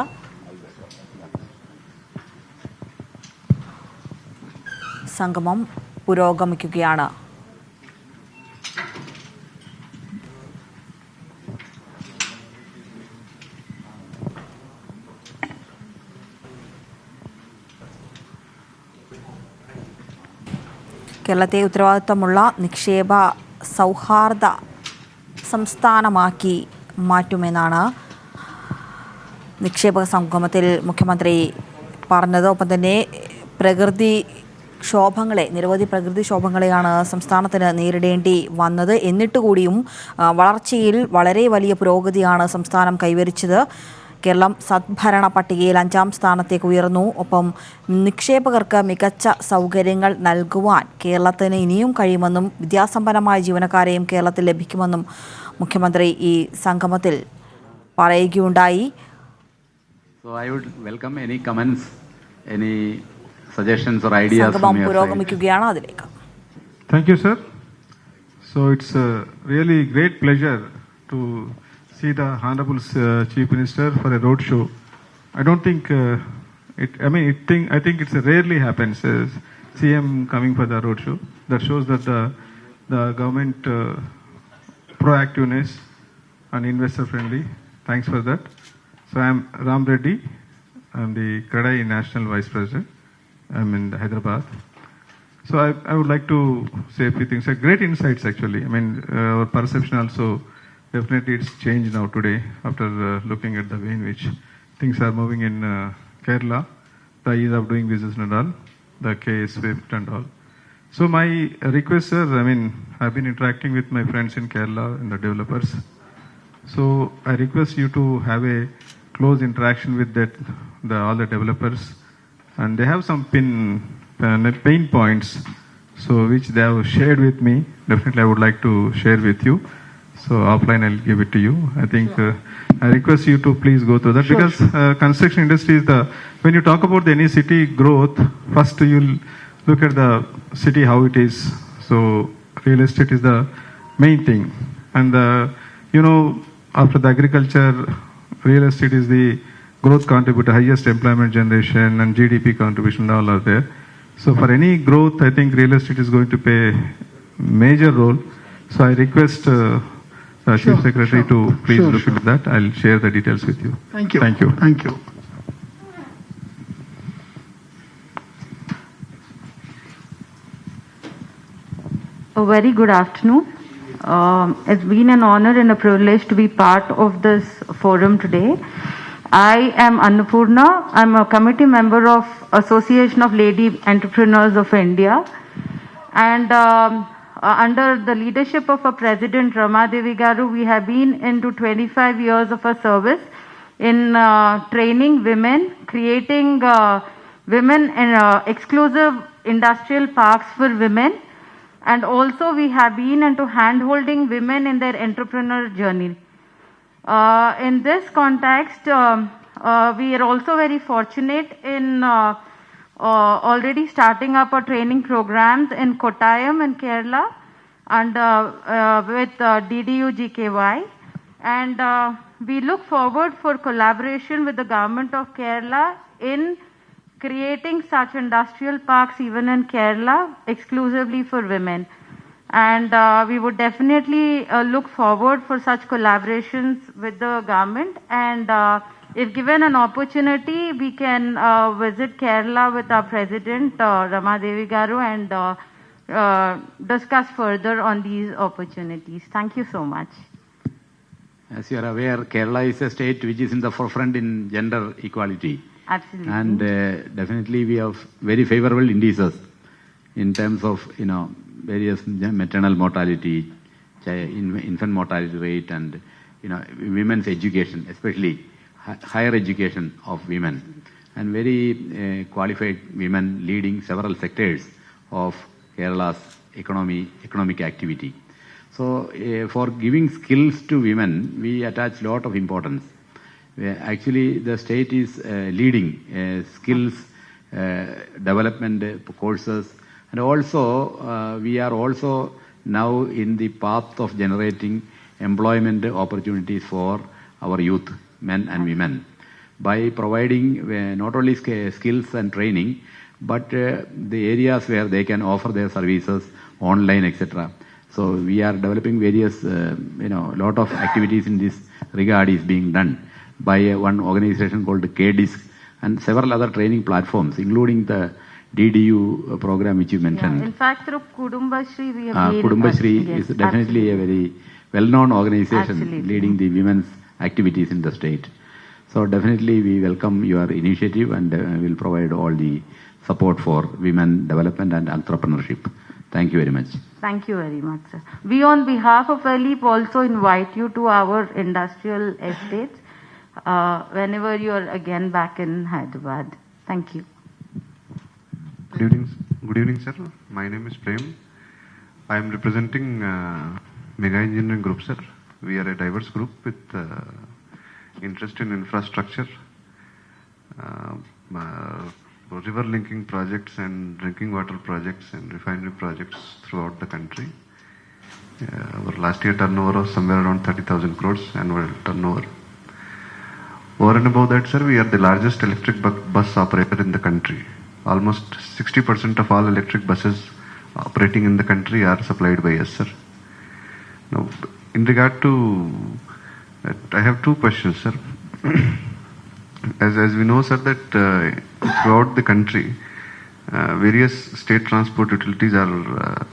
സംഗമം പുരോഗമിക്കുകയാണ്. കേരളത്തെ ഉത്തരവാദിത്തമുള്ള നിക്ഷേപ സൗഹാർദ്ദ സംസ്ഥാനമാക്കി മാറ്റുമെന്നാണ് നിക്ഷേപക സംഗമത്തിൽ മുഖ്യമന്ത്രി പറഞ്ഞത്. ഒപ്പം തന്നെ നിരവധി പ്രകൃതിക്ഷോഭങ്ങളെയാണ് സംസ്ഥാനത്തിന് നേരിടേണ്ടി വന്നത്. എന്നിട്ട് കൂടിയും വളർച്ചയിൽ വളരെ വലിയ പുരോഗതിയാണ് സംസ്ഥാനം കൈവരിച്ചത്. കേരളം സദ്ഭരണ പട്ടികയിൽ 5ാം സ്ഥാനത്തേക്ക് ഉയർന്നു. ഒപ്പം നിക്ഷേപകർക്ക് മികച്ച സൗകര്യങ്ങൾ നൽകുവാൻ കേരളത്തിന് ഇനിയും കഴിയുമെന്നും വിദ്യാസമ്പന്നമായ ജീവനക്കാരെയും കേരളത്തിൽ ലഭിക്കുമെന്നും മുഖ്യമന്ത്രി ഈ സംഗമത്തിൽ പറയുകയുണ്ടായി. So I would welcome any comments, any suggestions or ideas സംഗമം പുരോഗമിക്കുകയാണ്. അതിലേക്ക്. Thank you, sir. So it's a really great pleasure to see the Honorable Chief Minister for a road show. I don't think I think it's rarely happens. CM coming for the road show. That shows that the government proactiveness and investor friendly. Thanks for that. So I'm Ram Reddy. I'm the CREDAI National Vice President. I'm in Hyderabad. So I would like to say a few things. Great insights, actually. I mean, our perception also, definitely it's changed now today after looking at the way in which things are moving in Kerala, the ease of doing business and all, the K-SWIFT and all. So my request, sir, I mean, I've been interacting with my friends in Kerala and the developers. So I request you to have a close interaction with all the developers, and they have some pain points, so which they have shared with me. Definitely, I would like to share with you. So offline, I'll give it to you. I think I request you to please go through that, because construction industry is when you talk about any city growth, first you'll look at the city how it is. So real estate is the main thing, and after the agriculture, real estate is the growth contributor, highest employment generation and GDP contribution all are there. So for any growth, I think real estate is going to play a major role. So I request the Chief Secretary to please look into that. I'll share the details with you. Thank you. Thank you. Thank you. A very good afternoon. It's been an honor and a privilege to be part of this forum today. I am Annapurna. I'm a committee member of Association of Lady Entrepreneurs of India. And under the leadership of our President Rama Devi Garu, we have been into 25 years of our service in training women, creating women and exclusive industrial parks for women. And also we have been into hand-holding women in their entrepreneurial journey. In this context, we are also very fortunate in already starting up our training programs in Kottayam and Kerala and with DDU GKY. And we look forward for collaboration with the government of Kerala in creating such industrial parks even in Kerala exclusively for women. And we would definitely look forward for such collaborations with the government. And if given an opportunity, we can visit Kerala with our President Rama Devi Garu and discuss further on these opportunities. Thank you so much. As you are aware, Kerala is a state which is in the forefront in gender equality. Absolutely. And definitely we have very favorable indices in terms of, various maternal mortality, infant mortality rate, and, women's education, especially higher education of women, and very qualified women leading several sectors of Kerala's economic activity. So for giving skills to women, we attach a lot of importance. Actually, the state is leading skills development courses, and also we are also now in the path of generating employment opportunities for our youth, men and women, by providing not only skills and training, but the areas where they can offer their services online, etc. So we are developing various, lot of activities in this regard is being done by one organization called KDISC and several other training platforms, including the DDU program which you mentioned. Yeah, in fact, through Kudumbashree, we have been... Kudumbashree is definitely a very well-known organization leading the women's activities in the state. So definitely we welcome your initiative and will provide all the support for women development and entrepreneurship. Thank you very much. Thank you very much, sir. We on behalf of ALEAP also invite you to our industrial estates whenever you are again back in Hyderabad. Thank you. Good evening, sir. My name is Prem. I am representing Mega Engineering Group, sir. We are a diverse group with interest in infrastructure, river linking projects and drinking water projects and refinery projects throughout the country. Our last year turnover was somewhere around 30,000 crores annual turnover. Over and above that, sir, we are the largest electric bus operator in the country. Almost 60% of all electric buses operating in the country are supplied by us, sir. Now, in regard to, I have two questions, sir. As we know, sir, that throughout the country, various state transport utilities are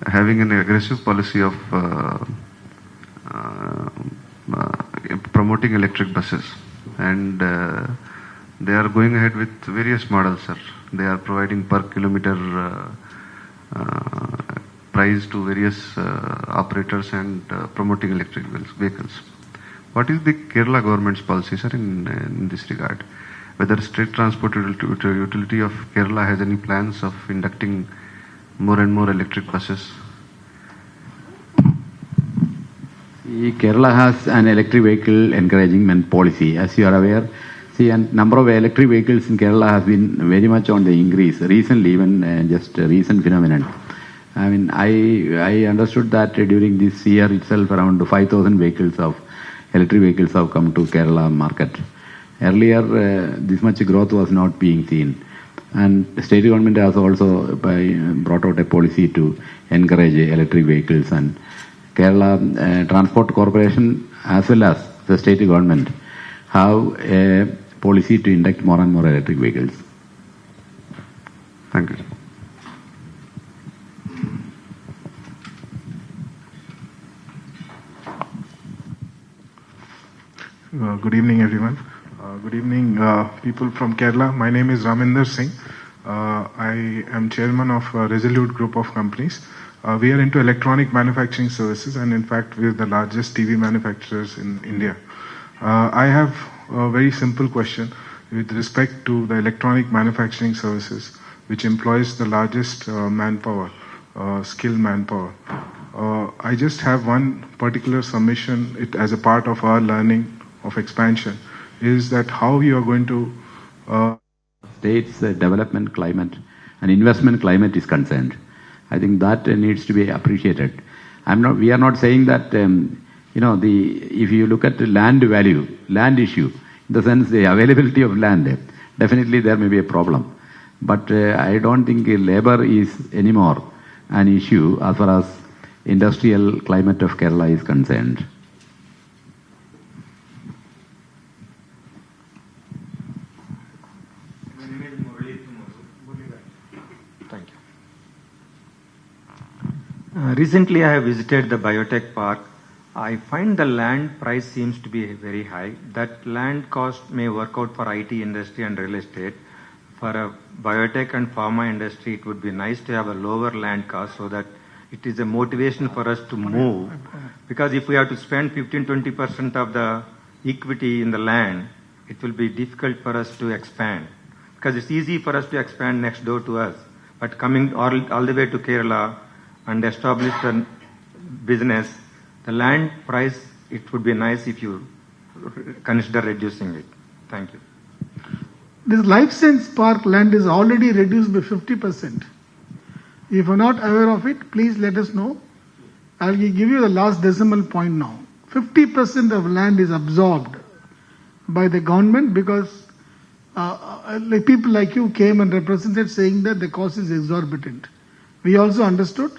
having an aggressive policy of promoting electric buses, and they are going ahead with various models, sir. They are providing per kilometer price to various operators and promoting electric vehicles. What is the Kerala government's policy, sir, in this regard? Whether state transport utility of Kerala has any plans of inducting more and more electric buses? Kerala has an electric vehicle encouragement policy. As you are aware, a number of electric vehicles in Kerala has been very much on the increase. Recently, even just a recent phenomenon. I mean, I understood that during this year itself, around 5,000 vehicles of electric vehicles have come to Kerala market. Earlier, this much growth was not being seen. And the state government has also brought out a policy to encourage electric vehicles, and Kerala Transport Corporation as well as the state government have a policy to induct more and more electric vehicles. Thank you. Good evening, everyone. Good evening, people from Kerala. My name is Raminder Singh. I am chairman of Resolute Group of Companies. We are into electronic manufacturing services, and in fact, we are the largest TV manufacturers in India. I have a very simple question with respect to the electronic manufacturing services, which employs the largest manpower, skilled manpower. I just have one particular submission, it as a part of our learning of expansion, is that how you are going to state's development climate and investment climate is concerned. I think that needs to be appreciated. We are not saying that if you look at the land value, land issue, in the sense the availability of land, definitely there may be a problem. But I don't think labor is anymore an issue as far as industrial climate of Kerala is concerned. Thank you. Recently, I have visited the biotech park. I find the land price seems to be very high. That land cost may work out for IT industry and real estate. For a biotech and pharma industry, it would be nice to have a lower land cost so that it is a motivation for us to move. Because if we have to spend 15-20% of the equity in the land, it will be difficult for us to expand. Because it's easy for us to expand next door to us. But coming all the way to Kerala and establish a business, the land price, it would be nice if you consider reducing it. Thank you. This Life Science Park land is already reduced by 50%. If you're not aware of it, please let us know. I'll give you the last decimal point now. 50% of land is absorbed by the government because people like you came and represented saying that the cost is exorbitant. We also understood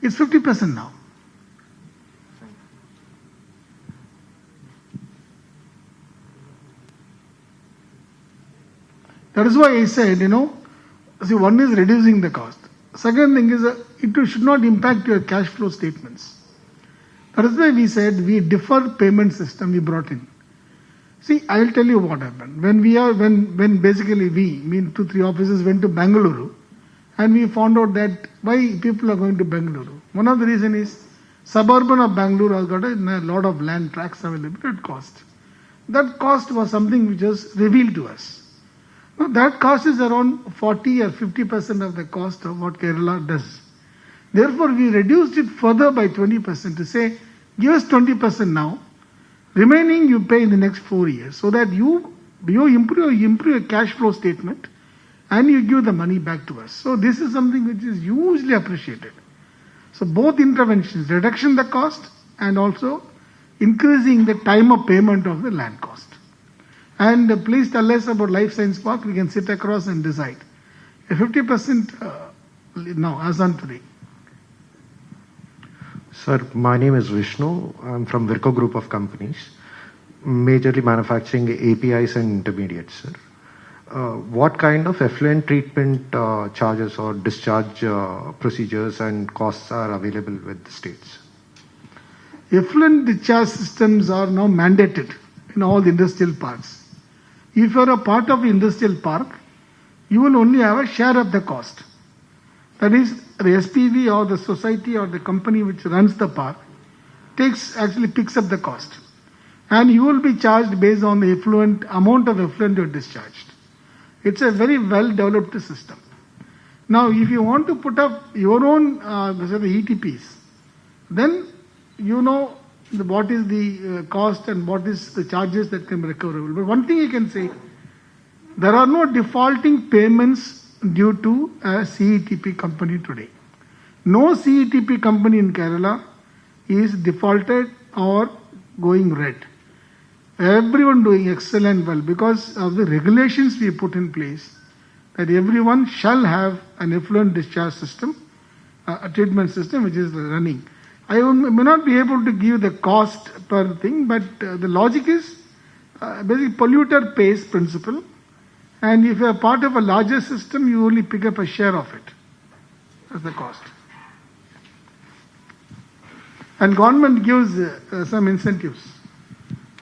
it's 50% now. That is why I said, see, one is reducing the cost. Second thing is it should not impact your cash flow statements. That is why we said we deferred payment system we brought in. See, I'll tell you what happened. When basically we, 2-3 officers went to Bengaluru, and we found out that why people are going to Bengaluru. One of the reasons is suburban of Bengaluru has got a lot of land tracts available at cost. That cost was something which was revealed to us. Now, that cost is around 40 or 50% of the cost of what Kerala does. Therefore, we reduced it further by 20% to say, give us 20% now, remaining you pay in the next 4 years, so that you improve your cash flow statement and you give the money back to us. So this is something which is hugely appreciated. So both interventions, reduction the cost and also increasing the time of payment of the land cost. And please tell us about Life Science Park. We can sit across and decide. A 50% now, as on today. Sir, my name is Vishnu. I'm from Virco Group of Companies, majorly manufacturing APIs and intermediates, sir. what kind of effluent treatment charges or discharge procedures and costs are available with the states? Effluent discharge systems are now mandated in all the industrial parks. If you are a part of the industrial park, you will only have a share of the cost. That is, the SPV or the society or the company which runs the park actually picks up the cost. And you will be charged based on the amount of effluent you discharged. It's a very well developed system. Now, if you want to put up your own ETPs, then you know what is the cost and what is the charges that can be recoverable. But one thing I can say, there are no defaulting payments due to a CETP company today. No CETP company in Kerala is defaulted or going red. Everyone doing excellent well because of the regulations we put in place that everyone shall have an effluent discharge system, a treatment system which is running. I may not be able to give the cost per thing, but the logic is basically polluter pays principle. And if you are part of a larger system, you only pick up a share of it. That's the cost. And government gives some incentives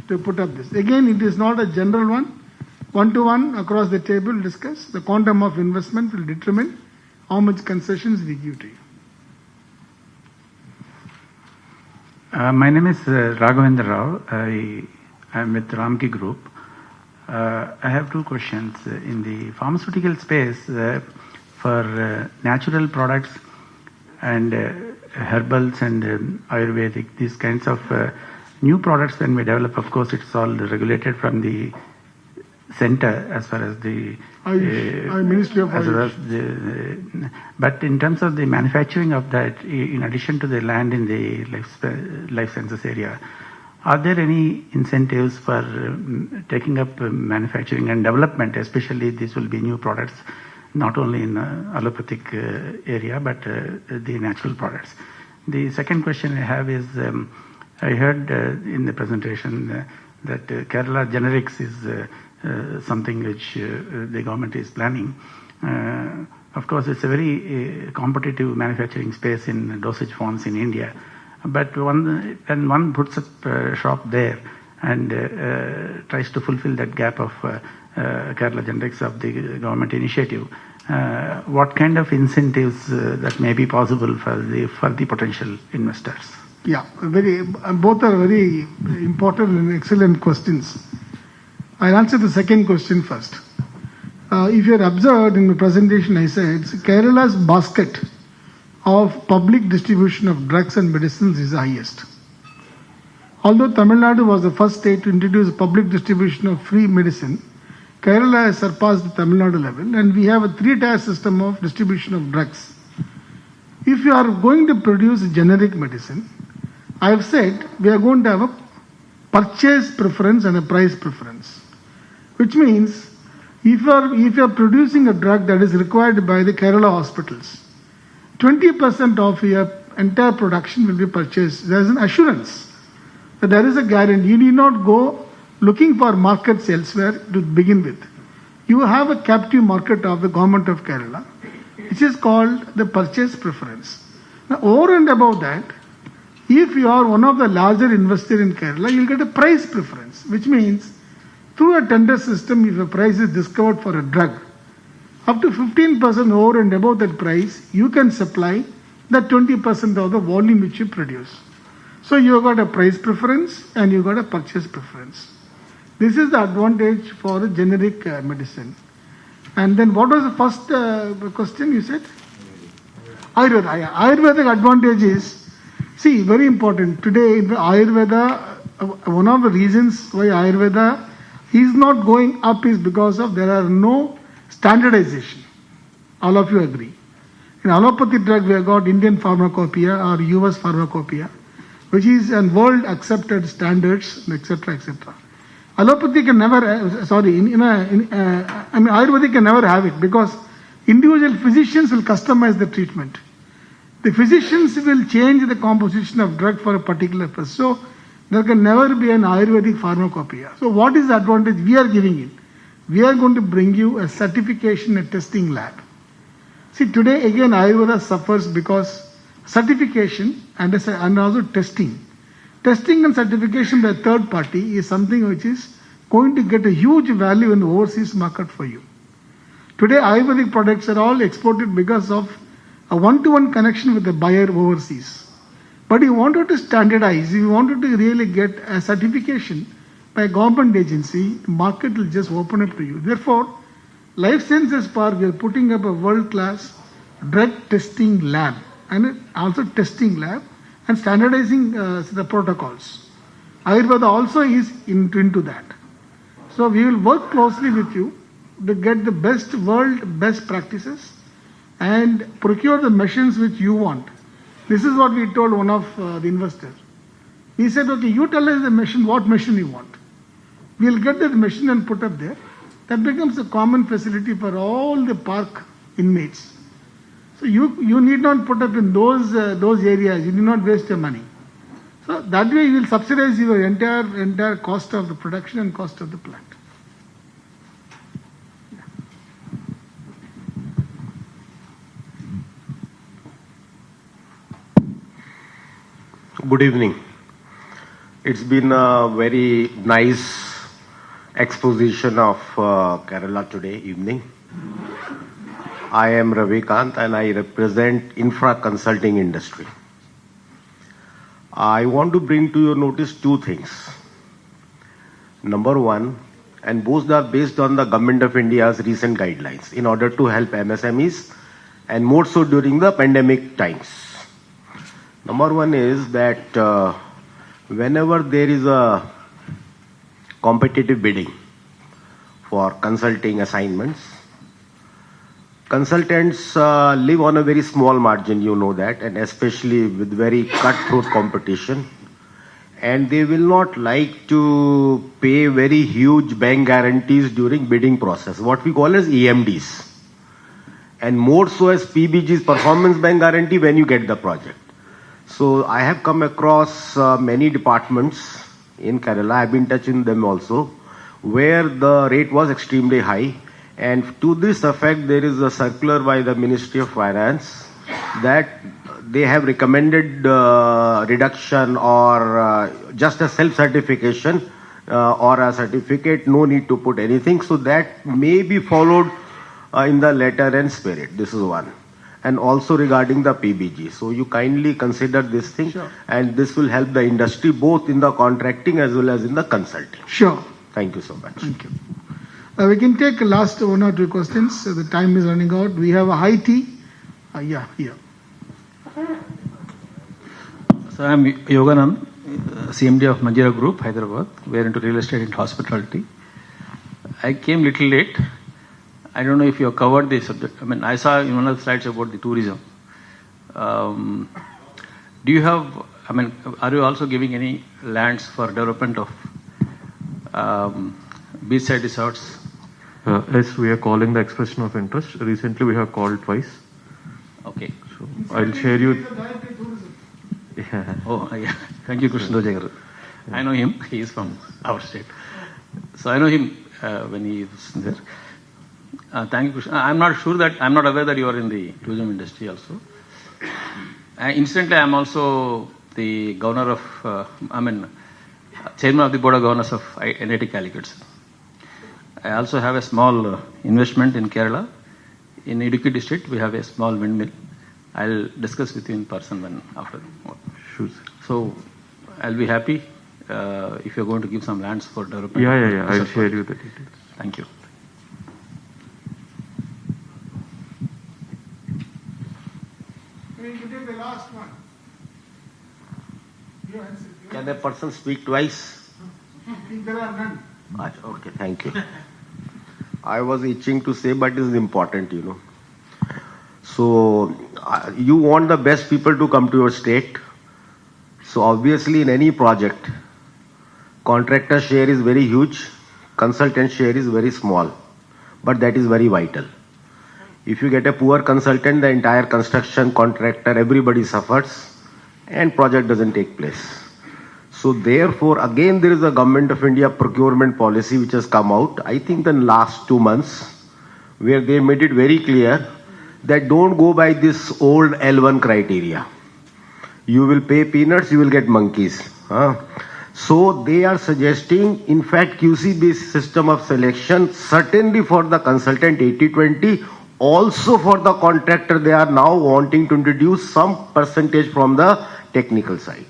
to put up this. Again, it is not a general one. One-to-one across the table discuss. The quantum of investment will determine how much concessions we give to you. My name is Raghavendra Rao. I am with Ramki Group. I have two questions. In the pharmaceutical space, for natural products and herbals and Ayurvedic, these kinds of new products when we develop, of course, it's all regulated from the center as far as the Ministry of Ayush. But in terms of the manufacturing of that, in addition to the land in the life sciences area, are there any incentives for taking up manufacturing and development, especially these will be new products, not only in allopathic area, but the natural products? The second question I have is, I heard in the presentation that Kerala Generics is something which the government is planning. Of course, it's a very competitive manufacturing space in dosage forms in India. But when one puts up a shop there and tries to fulfill that gap of Kerala Generics of the government initiative, what kind of incentives that may be possible for the potential investors? Yeah, both are very important and excellent questions. I'll answer the second question first. If you have observed in my presentation, I said Kerala's basket of public distribution of drugs and medicines is the highest. Although Tamil Nadu was the first state to introduce public distribution of free medicine, Kerala has surpassed the Tamil Nadu level, and we have a 3-tier system of distribution of drugs. If you are going to produce generic medicine, I have said we are going to have a purchase preference and a price preference, which means if you are producing a drug that is required by the Kerala hospitals, 20% of your entire production will be purchased. There is an assurance that there is a guarantee. You need not go looking for markets elsewhere to begin with. You have a captive market of the government of Kerala, which is called the purchase preference. Now, over and above that, if you are one of the larger investors in Kerala, you will get a price preference, which means through a tender system, if a price is discovered for a drug, up to 15% over and above that price, you can supply that 20% of the volume which you produce. So you have got a price preference and you got a purchase preference. This is the advantage for a generic medicine. And then what was the first question you said? Ayurveda. Yeah. Ayurvedic advantage is, see, very important. Today in the Ayurveda, one of the reasons why Ayurveda is not going up is because of there are no standardization. All of you agree. In allopathy drug, we have got Indian pharmacopoeia or US pharmacopoeia, which is an world accepted standards, etc., etc. Allopathy can never, Ayurvedic can never have it because individual physicians will customize the treatment. The physicians will change the composition of drug for a particular person. So there can never be an Ayurvedic pharmacopoeia. So what is the advantage we are giving it? we are going to bring you a certification and testing lab. See, today again Ayurveda suffers because certification and also testing. Testing and certification by a third party is something which is going to get a huge value in the overseas market for you. Today Ayurvedic products are all exported because of a one-to-one connection with the buyer overseas. But you wanted to standardize, you wanted to really get a certification by a government agency, the market will just open up to you. Therefore, Life Sciences Park, we are putting up a world-class drug testing lab and also testing lab and standardizing the protocols. Ayurveda also is into that. So we will work closely with you to get the best practices and procure the machines which you want. This is what we told one of the investors. He said, okay, you tell us the machine, what machine you want. We'll get that machine and put up there. That becomes a common facility for all the park inmates. So you need not put up in those areas. You need not waste your money. So that way you will subsidize your entire cost of the production and cost of the plant. Good evening. It's been a very nice exposition of Kerala today evening. I am Ravikant and I represent infra consulting industry. I want to bring to your notice two things. Number one, and both are based on the Government of India's recent guidelines in order to help MSMEs and more so during the pandemic times. Number one is that whenever there is a competitive bidding for consulting assignments, consultants live on a very small margin, you know that, and especially with very cutthroat competition. And they will not like to pay very huge bank guarantees during bidding process, what we call as EMDs. And more so as PBG's performance bank guarantee when you get the project. So I have come across many departments in Kerala, I have been touching them also, where the rate was extremely high. And to this effect, there is a circular by the Ministry of Finance that they have recommended reduction or just a self-certification or a certificate, no need to put anything. So that may be followed in the letter and spirit. This is one. And also regarding the PBG. So you kindly consider this thing, sure, and this will help the industry both in the contracting as well as in the consulting. Sure. Thank you so much. Thank you. We can take last one or two questions. The time is running out. We have a high tea. Yeah, here. So I am Yoganand, CMD of Manjira Group, Hyderabad. We are into real estate and hospitality. I came little late. I don't know if you have covered the subject. I mean, I saw in one of the slides about the tourism. Do you have, I mean, are you also giving any lands for development of beachside resorts? Yes, we are calling the expression of interest. Recently we have called twice. Okay. So I'll share you. Yeah. Oh, yeah. Thank you, Krishna Jagar. I know him. He is from our state. So I know him when he was there. Thank you, Krishna. I'm not aware that you are in the tourism industry also. Incidentally, I'm also the governor of, chairman of the board of governors of NIT Calicut. I also have a small investment in Kerala. In Idukki district, we have a small windmill. I'll discuss with you in person when after. Sure. So I'll be happy if you're going to give some lands for development. Yeah. I'll share you the details. Thank you. We can take the last one. Can a person speak twice? There are none. Okay, thank you. I was itching to say, but it is important, you know. So, you want the best people to come to your state. So, obviously, in any project, contractor share is very huge, consultant share is very small, but that is very vital. If you get a poor consultant, the entire construction contractor, everybody suffers, and project doesn't take place. So therefore, again, there is a Government of India procurement policy which has come out, I think in the last 2 months, where they made it very clear that don't go by this old L1 criteria. You will pay peanuts, you will get monkeys. So they are suggesting, in fact, QC-based system of selection, certainly for the consultant 80-20, also for the contractor, they are now wanting to introduce some percentage from the technical side.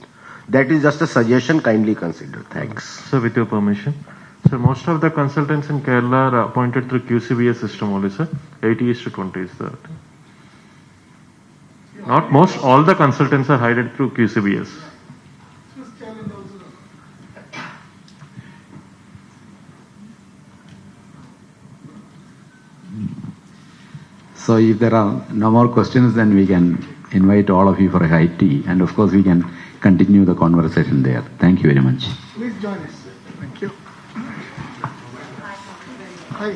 That is just a suggestion, kindly consider. Thanks. Sir, with your permission. Sir, most of the consultants in Kerala are appointed through QCBS system only, sir. 80:20 is that. Not most, all the consultants are hired through QCBS. So if there are no more questions, then we can invite all of you for a high tea, and of course we can continue the conversation there. Thank you very much. Please join us. Thank you. Hi.